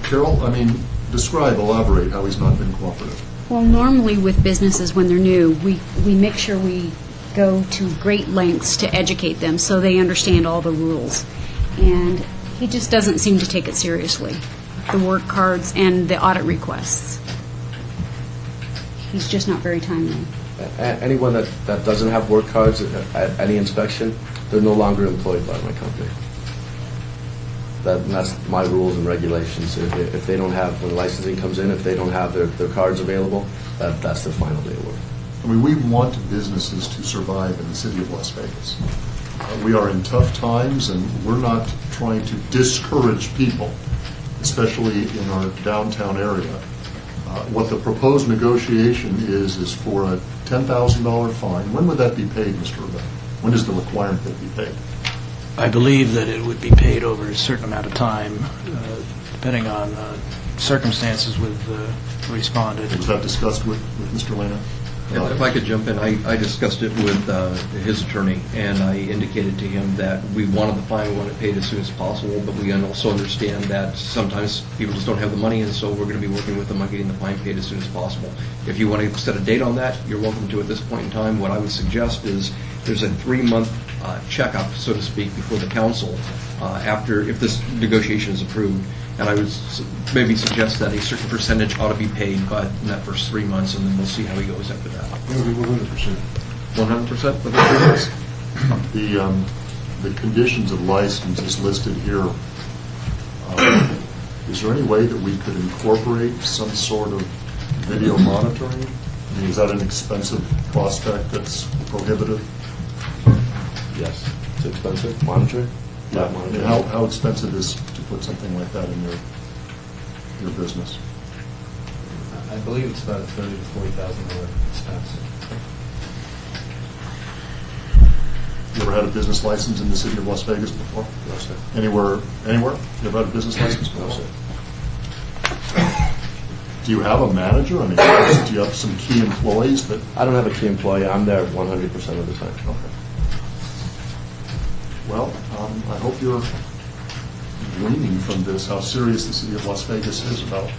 Speaker 6: Carol, I mean, elaborate how he's not been cooperative.
Speaker 15: Well, normally with businesses when they're new, we make sure we go to great lengths to educate them so they understand all the rules. And he just doesn't seem to take it seriously, the work cards and the audit requests. He's just not very timely.
Speaker 12: Anyone that doesn't have work cards at any inspection, they're no longer employed by my company. That's my rules and regulations. If they don't have, when licensing comes in, if they don't have their cards available, that's their final day of work.
Speaker 6: I mean, we want businesses to survive in the city of Las Vegas. We are in tough times, and we're not trying to discourage people, especially in our downtown area. What the proposed negotiation is for a $10,000 fine. When would that be paid, Mr. Rivera? When does the requirement that be paid?
Speaker 2: I believe that it would be paid over a certain amount of time, depending on circumstances with the respondent.
Speaker 6: Was that discussed with Mr. Lena?
Speaker 4: If I could jump in, I discussed it with his attorney, and I indicated to him that we wanted the fine, we wanted it paid as soon as possible, but we also understand that sometimes people just don't have the money, and so we're going to be working with them on getting the fine paid as soon as possible. If you want to set a date on that, you're welcome to at this point in time. What I would suggest is there's a 3-month checkup, so to speak, before the council after, if this negotiation is approved. And I would maybe suggest that a certain percentage ought to be paid in that first 3 months, and then we'll see how he goes after that.
Speaker 7: 100%.
Speaker 4: 100% within 3 months?
Speaker 6: The conditions of license is listed here. Is there any way that we could incorporate some sort of video monitoring? I mean, is that an expensive prospect that's prohibitive?
Speaker 12: Yes, it's expensive. Monitoring?
Speaker 6: Yeah. I mean, how expensive is to put something like that in your business?
Speaker 13: I believe it's about a $30,000 to $40,000 expense.
Speaker 6: You ever had a business license in the city of Las Vegas before?
Speaker 12: No, sir.
Speaker 6: Anywhere? You ever had a business license before?
Speaker 12: No, sir.
Speaker 6: Do you have a manager? I mean, do you have some key employees that...
Speaker 12: I don't have a key employee. I'm there 100% of the time.
Speaker 6: Okay. Well, I hope you're gleaning from this how serious the city of Las Vegas is about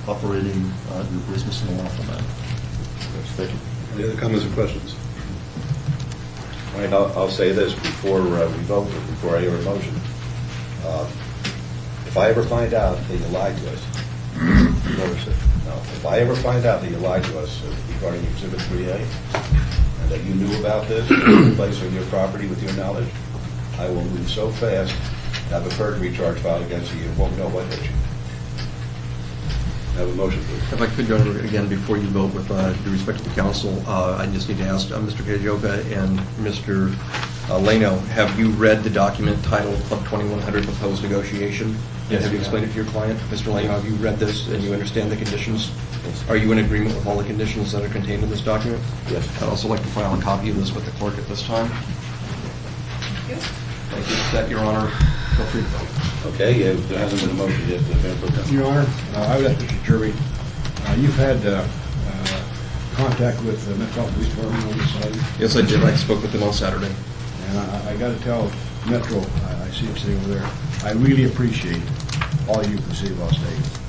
Speaker 6: operating your business in a lawful manner.
Speaker 12: Thank you.
Speaker 1: Any other comments or questions? All right, I'll say this before we vote, before I hear a motion. If I ever find out that you lied to us,
Speaker 12: No, sir.
Speaker 1: No. If I ever find out that you lied to us regarding Exhibit 3A, and that you knew about this, took place on your property with your knowledge, I will move so fast, have a perjury charge filed against you, you won't know what hit you. Have a motion, please.
Speaker 4: If I could, Your Honor, again, before you vote, with due respect to the council, I just need to ask Mr. Kajoka and Mr. Leno, have you read the document titled Club 2100 Proposed Negotiation?
Speaker 13: Yes,
Speaker 4: Have you
Speaker 13: we
Speaker 4: explained it to your client? Mr. Leno, have you read this and you understand the conditions? Are you in agreement with all the conditions that are contained in this document?
Speaker 12: Yes.
Speaker 4: I'd also like to file a copy of this with the clerk at this time.
Speaker 9: Thank you.
Speaker 4: Thank you. With that, Your Honor, feel free to vote.
Speaker 1: Okay, there hasn't been a motion yet.
Speaker 7: Your Honor, I would ask Mr. Jervy, you've had contact with the Metro Police Department on this side?
Speaker 4: Yes, I did. I spoke with them on Saturday.
Speaker 7: And I got to tell Metro, I see him sitting over there, I really appreciate all you do for the city of Las Vegas.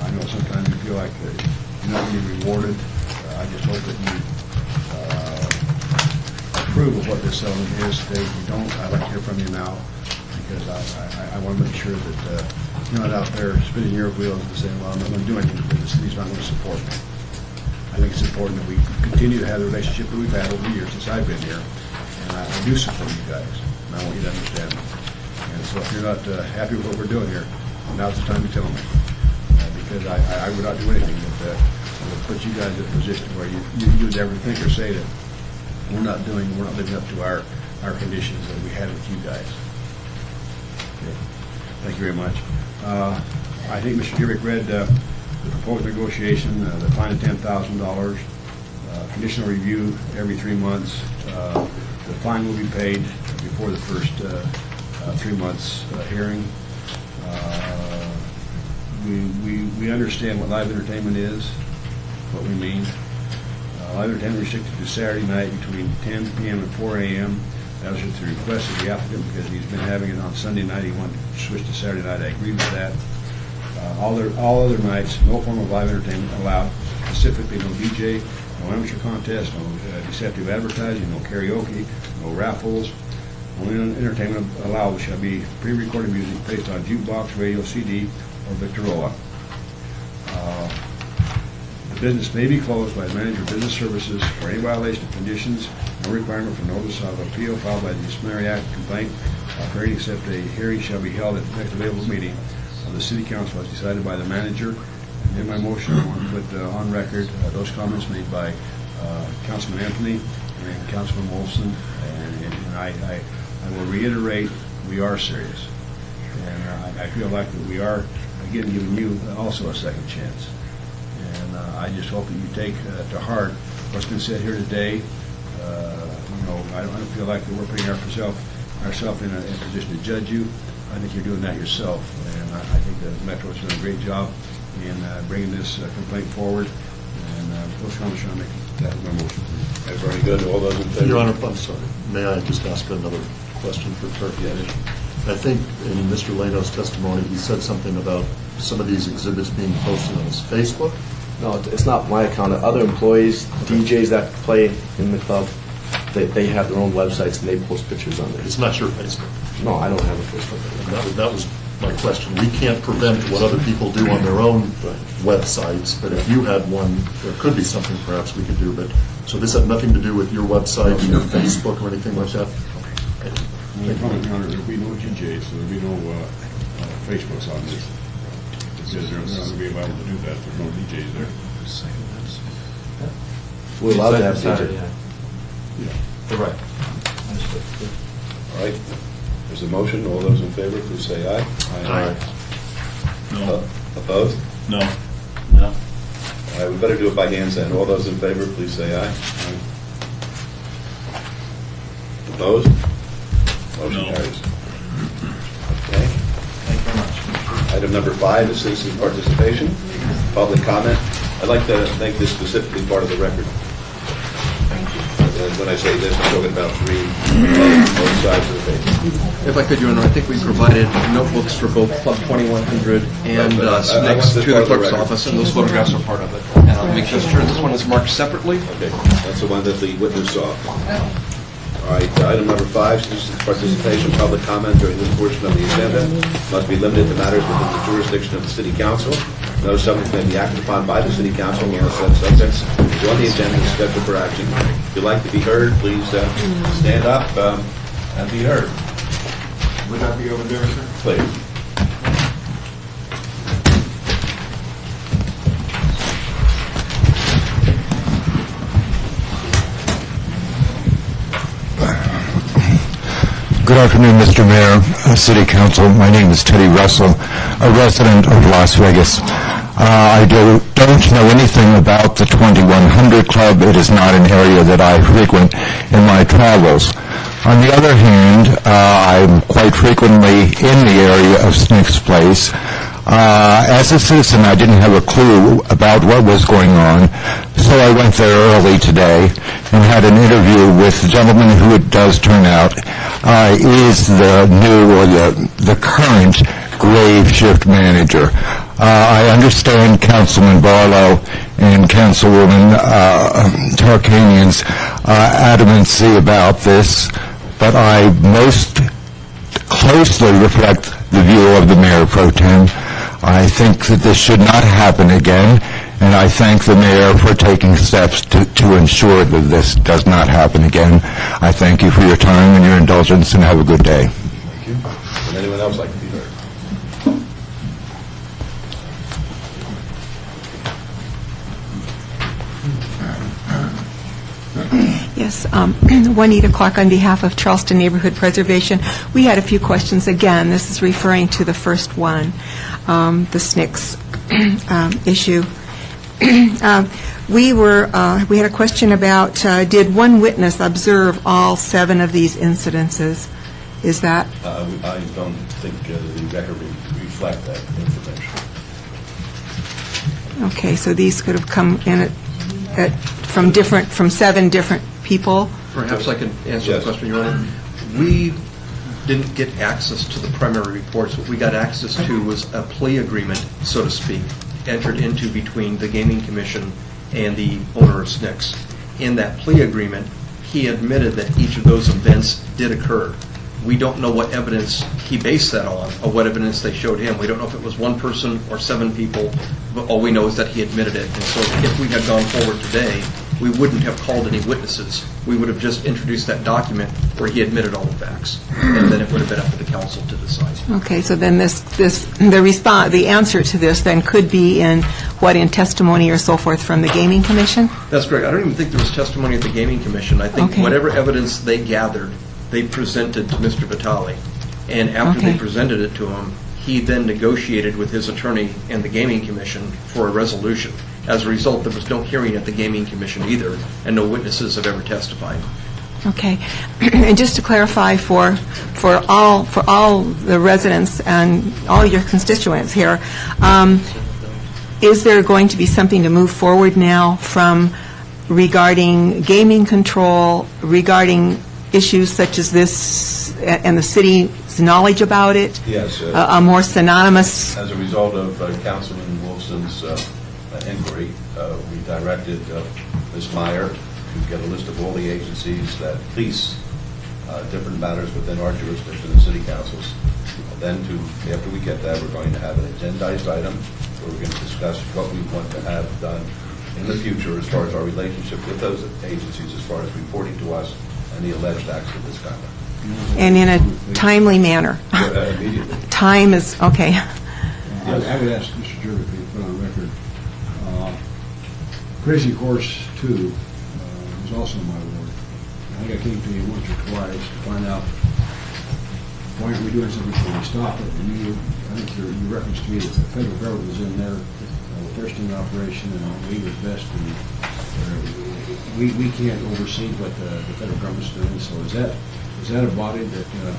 Speaker 7: I know sometimes you feel like you're not going to be rewarded. I just hope that you approve of what this settlement is today. If you don't, I'd like to hear from you now, because I want to make sure that you're not out there spinning your wheels and saying, well, I'm not going to do anything because the city's not going to support me. I think it's important that we continue to have the relationship that we've had over the years since I've been here, and I do support you guys, and I want you to understand that. And so if you're not happy with what we're doing here, now's the time to tell me, because I would not do anything that would put you guys in a position where you'd ever think or say that we're not living up to our conditions that we had with you guys. Okay. Thank you very much. I think Mr. Girick read the proposed negotiation, the fine of $10,000, conditional review every 3 months. The fine will be paid before the first 3 months hearing. We understand what live entertainment is, what we mean. Live entertainment restricted to Saturday night between 10 p.m. and 4 a.m. That was at the request of the applicant because he's been having it on Sunday night. He wanted to switch to Saturday night. I agree with that. All other nights, no form of live entertainment allowed, specifically no DJ, no amateur contest, no deceptive advertising, no karaoke, no raffles. Only entertainment allowed shall be pre-recorded music placed on jukebox, radio, CD, or Victrola. The business may be closed by the manager of business services for any violation of conditions. No requirement for notice of appeal filed by the disciplinary act complaint occurring except a hearing shall be held at the next available meeting of the city council as decided by the manager. And in my motion, I want to put on record those comments made by Councilman Anthony and Councilman Wolfson. And I will reiterate, we are serious. And I feel like that we are, again, giving you also a second chance. And I just hope that you take to heart what's been said here today. I don't feel like that we're putting ourselves in a position to judge you. I think you're doing that yourself. And I think that Metro has done a great job in bringing this complaint forward. And those comments should make that my motion.
Speaker 1: That's very good. All those in favor?
Speaker 6: Your Honor, I'm sorry. May I just ask another question for clarification? I think in Mr. Leno's testimony, he said something about some of these exhibits being posted on his Facebook.
Speaker 12: No, it's not my account. Other employees, DJs that play in the club, they have their own websites and they post pictures on there.
Speaker 6: It's not your Facebook.
Speaker 12: No, I don't have a Facebook.
Speaker 6: That was my question. We can't prevent what other people do on their own websites, but if you had one, there could be something perhaps we could do. But so this had nothing to do with your website, your Facebook, or anything like that?
Speaker 7: Your Honor, there'll be no DJs, so there'll be no Facebooks on this. Because they're not going to be able to do that. There's no DJs there.
Speaker 12: We're allowed to have DJs.
Speaker 7: Yeah.
Speaker 13: You're right.
Speaker 1: All right. There's a motion. All those in favor, please say aye.
Speaker 14: Aye. No.
Speaker 1: Opposed?
Speaker 14: No.
Speaker 8: No.
Speaker 1: All right, we better do it by hands then. All those in favor, please say aye. Opposed? Motion
Speaker 14: No.
Speaker 1: carries. Okay.
Speaker 13: Thank you very much.
Speaker 1: Item number 5 is citizen participation, public comment. I'd like to make this specifically part of the record. When I say this, I'm talking about 3 both sides of the page.
Speaker 4: If I could, Your Honor, I think we provided notebooks for both Club 2100 and
Speaker 1: I want
Speaker 4: SNCS
Speaker 1: this
Speaker 4: to
Speaker 1: part
Speaker 4: the
Speaker 1: of the
Speaker 4: clerk's
Speaker 1: record.
Speaker 4: office, and those photographs are part of it. And I'll make sure this one is marked separately.
Speaker 1: Okay, that's the one that the witness saw. All All right, item number 5, citizens' participation, public comment during this portion of the agenda must be limited to matters within the jurisdiction of the city council. No subject may be acted upon by the city council unless said subjects is on the agenda and scheduled for action. If you'd like to be heard, please stand up and be heard.
Speaker 7: Would that be over there, sir?
Speaker 1: Please.
Speaker 16: Good afternoon, Mr. Mayor, City Council. My name is Teddy Russell, a resident of Las Vegas. I don't know anything about the 2100 Club. It is not an area that I frequent in my travels. On the other hand, I'm quite frequently in the area of Snick's Place. As a citizen, I didn't have a clue about what was going on, so I went there early today and had an interview with the gentleman who it does turn out is the new or the current grave shift manager. I understand Councilman Barlow and Councilwoman Tarkanian's adamancy about this, but I most closely reflect the view of the Mayor Pro Tem. I think that this should not happen again, and I thank the Mayor for taking steps to ensure that this does not happen again. I thank you for your time and your indulgence, and have a good day.
Speaker 1: Thank you. Would anyone else like to be heard?
Speaker 17: Yes, Juanita Clark on behalf of Charleston Neighborhood Preservation. We had a few questions. Again, this is referring to the first one, the SNCC's issue. We had a question about, did one witness observe all 7 of these incidences? Is that?
Speaker 1: I don't think the record reflect that information.
Speaker 17: Okay, so these could have come in from 7 different people?
Speaker 4: Perhaps I can answer the question, Your Honor. We didn't get access to the primary reports. What we got access to was a plea agreement, so to speak, entered into between the Gaming Commission and the owner of SNCC's. In that plea agreement, he admitted that each of those events did occur. We don't know what evidence he based that on, or what evidence they showed him. We don't know if it was 1 person or 7 people, but all we know is that he admitted it. And so if we had gone forward today, we wouldn't have called any witnesses. We would have just introduced that document where he admitted all the facts, and then it would have been up to the council to decide.
Speaker 17: Okay, so then the answer to this then could be in testimony or so forth from the Gaming Commission?
Speaker 4: That's correct. I don't even think there was testimony at the Gaming Commission. I think whatever evidence they gathered, they presented to Mr. Vitale. And after they presented it to him, he then negotiated with his attorney and the Gaming Commission for a resolution. As a result, there was no hearing at the Gaming Commission either, and no witnesses have ever testified.
Speaker 17: Okay. And just to clarify for all the residents and all your constituents here, is there going to be something to move forward now regarding gaming control, regarding issues such as this and the city's knowledge about it?
Speaker 1: Yes.
Speaker 17: A more synonymous...
Speaker 1: As a result of Councilman Wolfson's inquiry, we directed Ms. Meyer to get a list of all the agencies that police different matters within our jurisdiction, the city councils. Then, after we get that, we're going to have an agendized item where we're going to discuss what we want to have done in the future as far as our relationship with those agencies, as far as reporting to us and the alleged acts of this conduct.
Speaker 17: And in a timely manner.
Speaker 1: Immediately.
Speaker 17: Time is, okay.
Speaker 7: I would ask Mr. Jervy to put on record, Crazy Horse 2 was also my ward. I think I came to you once or twice to find out why aren't we doing something to stop it. And I think you referenced to me that the federal government was in there with their sting operation and we was best. And we can't oversee what the federal government's doing. So is that a body that the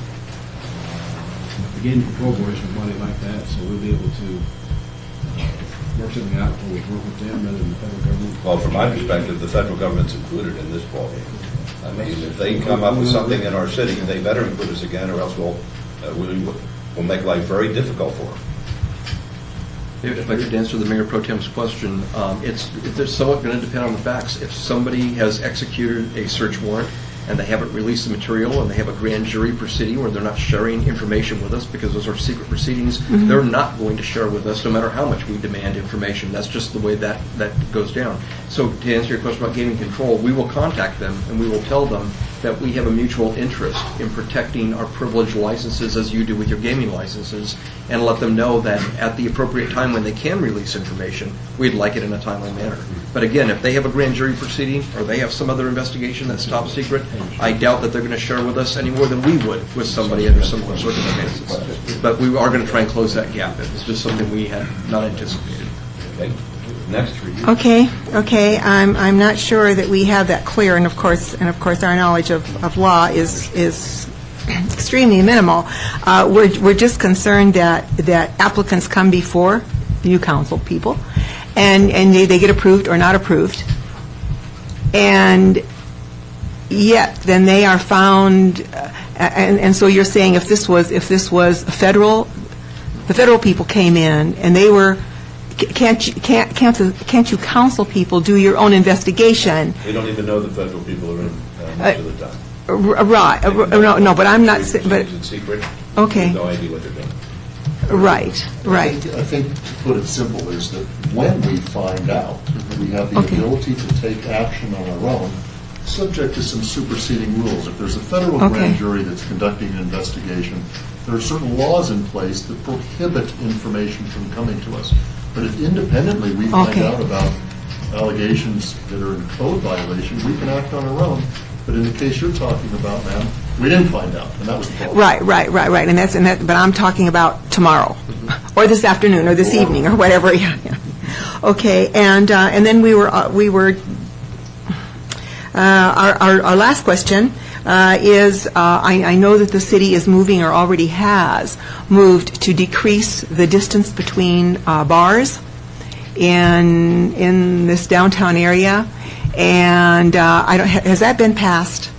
Speaker 7: Gaming Control Board is for money like that, so we'll be able to work something out before we work with them rather than the federal government?
Speaker 1: Well, from my perspective, the federal government's included in this ballgame. I mean, if they come up with something in our city, they better include us again, or else we'll make life very difficult for them.
Speaker 4: If I could answer the Mayor Pro Tem's question, it's somewhat going to depend on the facts. If somebody has executed a search warrant and they haven't released the material, and they have a grand jury proceeding where they're not sharing information with us because those are secret proceedings, they're not going to share with us no matter how much we demand information. That's just the way that goes down. So to answer your question about gaming control, we will contact them and we will tell them that we have a mutual interest in protecting our privileged licenses as you do with your gaming licenses, and let them know that at the appropriate time when they can release information, we'd like it in a timely manner. But again, if they have a grand jury proceeding or they have some other investigation that's top secret, I doubt that they're going to share with us any more than we would with somebody under similar circumstances. But we are going to try and close that gap. It was just something we had not anticipated.
Speaker 1: Okay. Next.
Speaker 17: Okay. I'm not sure that we have that clear, and of course, our knowledge of law is extremely minimal. We're just concerned that applicants come before you council people, and they get approved or not approved, and yet then they are found, and so you're saying if this was federal, the federal people came in and they were. Can't you council people do your own investigation?
Speaker 1: We don't even know the federal people are in much of the time.
Speaker 17: Right. No, but I'm not. But
Speaker 1: It's secret.
Speaker 17: okay.
Speaker 1: We have no idea what they're doing.
Speaker 17: Right.
Speaker 6: I think, to put it simple, is that when we find out, we have the ability to take action on our own, subject to some superseding rules. If there's a federal grand jury that's conducting an investigation, there are certain laws in place that prohibit information from coming to us. But if independently we find out about allegations that are in code violation, we can act on our own. But in the case you're talking about, ma'am, we didn't find out, and that was the problem.
Speaker 17: Right. But I'm talking about tomorrow, or this afternoon, or this evening, or whatever. Yeah. Okay, and then we were our last question is I know that the city is moving, or already has moved, to decrease the distance between bars in this downtown area, and has that been passed?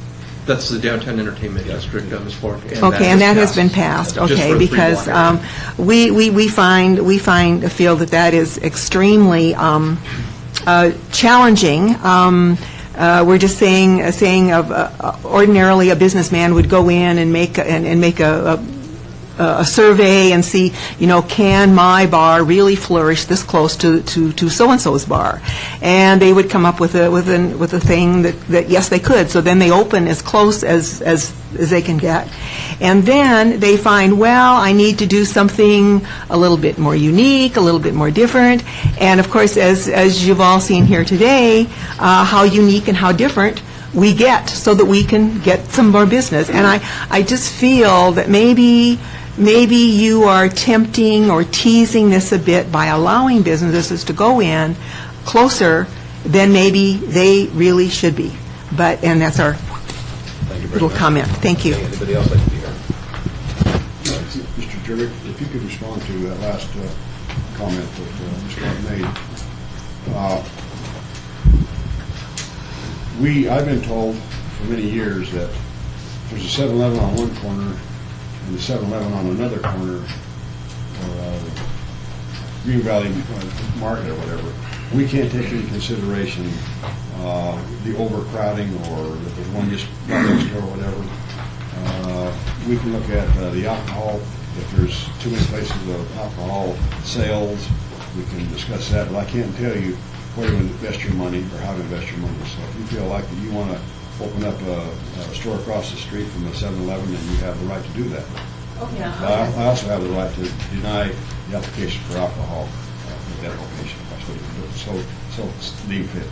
Speaker 4: That's the downtown entertainment district, Ms. Clark.
Speaker 17: And that has been passed. Okay, because we feel that is extremely challenging. We're just saying of ordinarily a businessman would go in and make a survey and see, can my bar really flourish this close to so-and-so's bar? And they would come up with a thing that yes, they could. So then they open as close as they can get. And then they find, well, I need to do something a little bit more unique, a little bit more different. And of course, as you've all seen here today, how unique and how different we get so that we can get some more business. And I just feel that maybe you are tempting or teasing this a bit by allowing businesses to go in closer than maybe they really should be. And that's our little comment. Thank you.
Speaker 1: Anybody else like to be heard?
Speaker 7: Mr. Jurek, if you could respond to that last comment that Mr. Clark made. I've been told for many years that there's a 7-Eleven on one corner and the 7-Eleven on another corner, or Green Valley Market or whatever. We can't take into consideration the overcrowding, or if there's one just right next door or whatever. We can look at the alcohol. If there's too many places of alcohol sales, we can discuss that. But I can't tell you where to invest your money or how to invest your money. So if you feel like that you want to open up a store across the street from a 7-Eleven, then you have the right to do that.
Speaker 10: Okay.
Speaker 7: I also have the right to deny the application for alcohol with that location. That's what you can do. So it's deemed fit.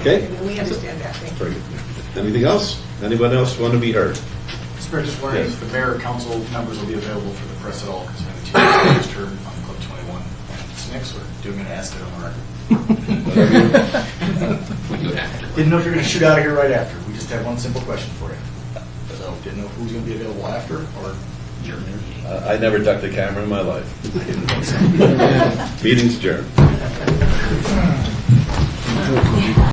Speaker 1: Okay?
Speaker 17: We understand that. Thank you.
Speaker 1: Very good. Anything else? Anyone else want to be heard?
Speaker 18: Mr. Mayor, just wondering if the mayor or council members will be available for the press at all, because we have a team heard on Club 21 and SNCS. We're doing an ask it on the record. Didn't know if you're going to shoot out of here right after. We just have one simple question for you. So didn't know who's going to be available after or during their meeting.
Speaker 1: I never ducked a camera in my life. Meeting's adjourned.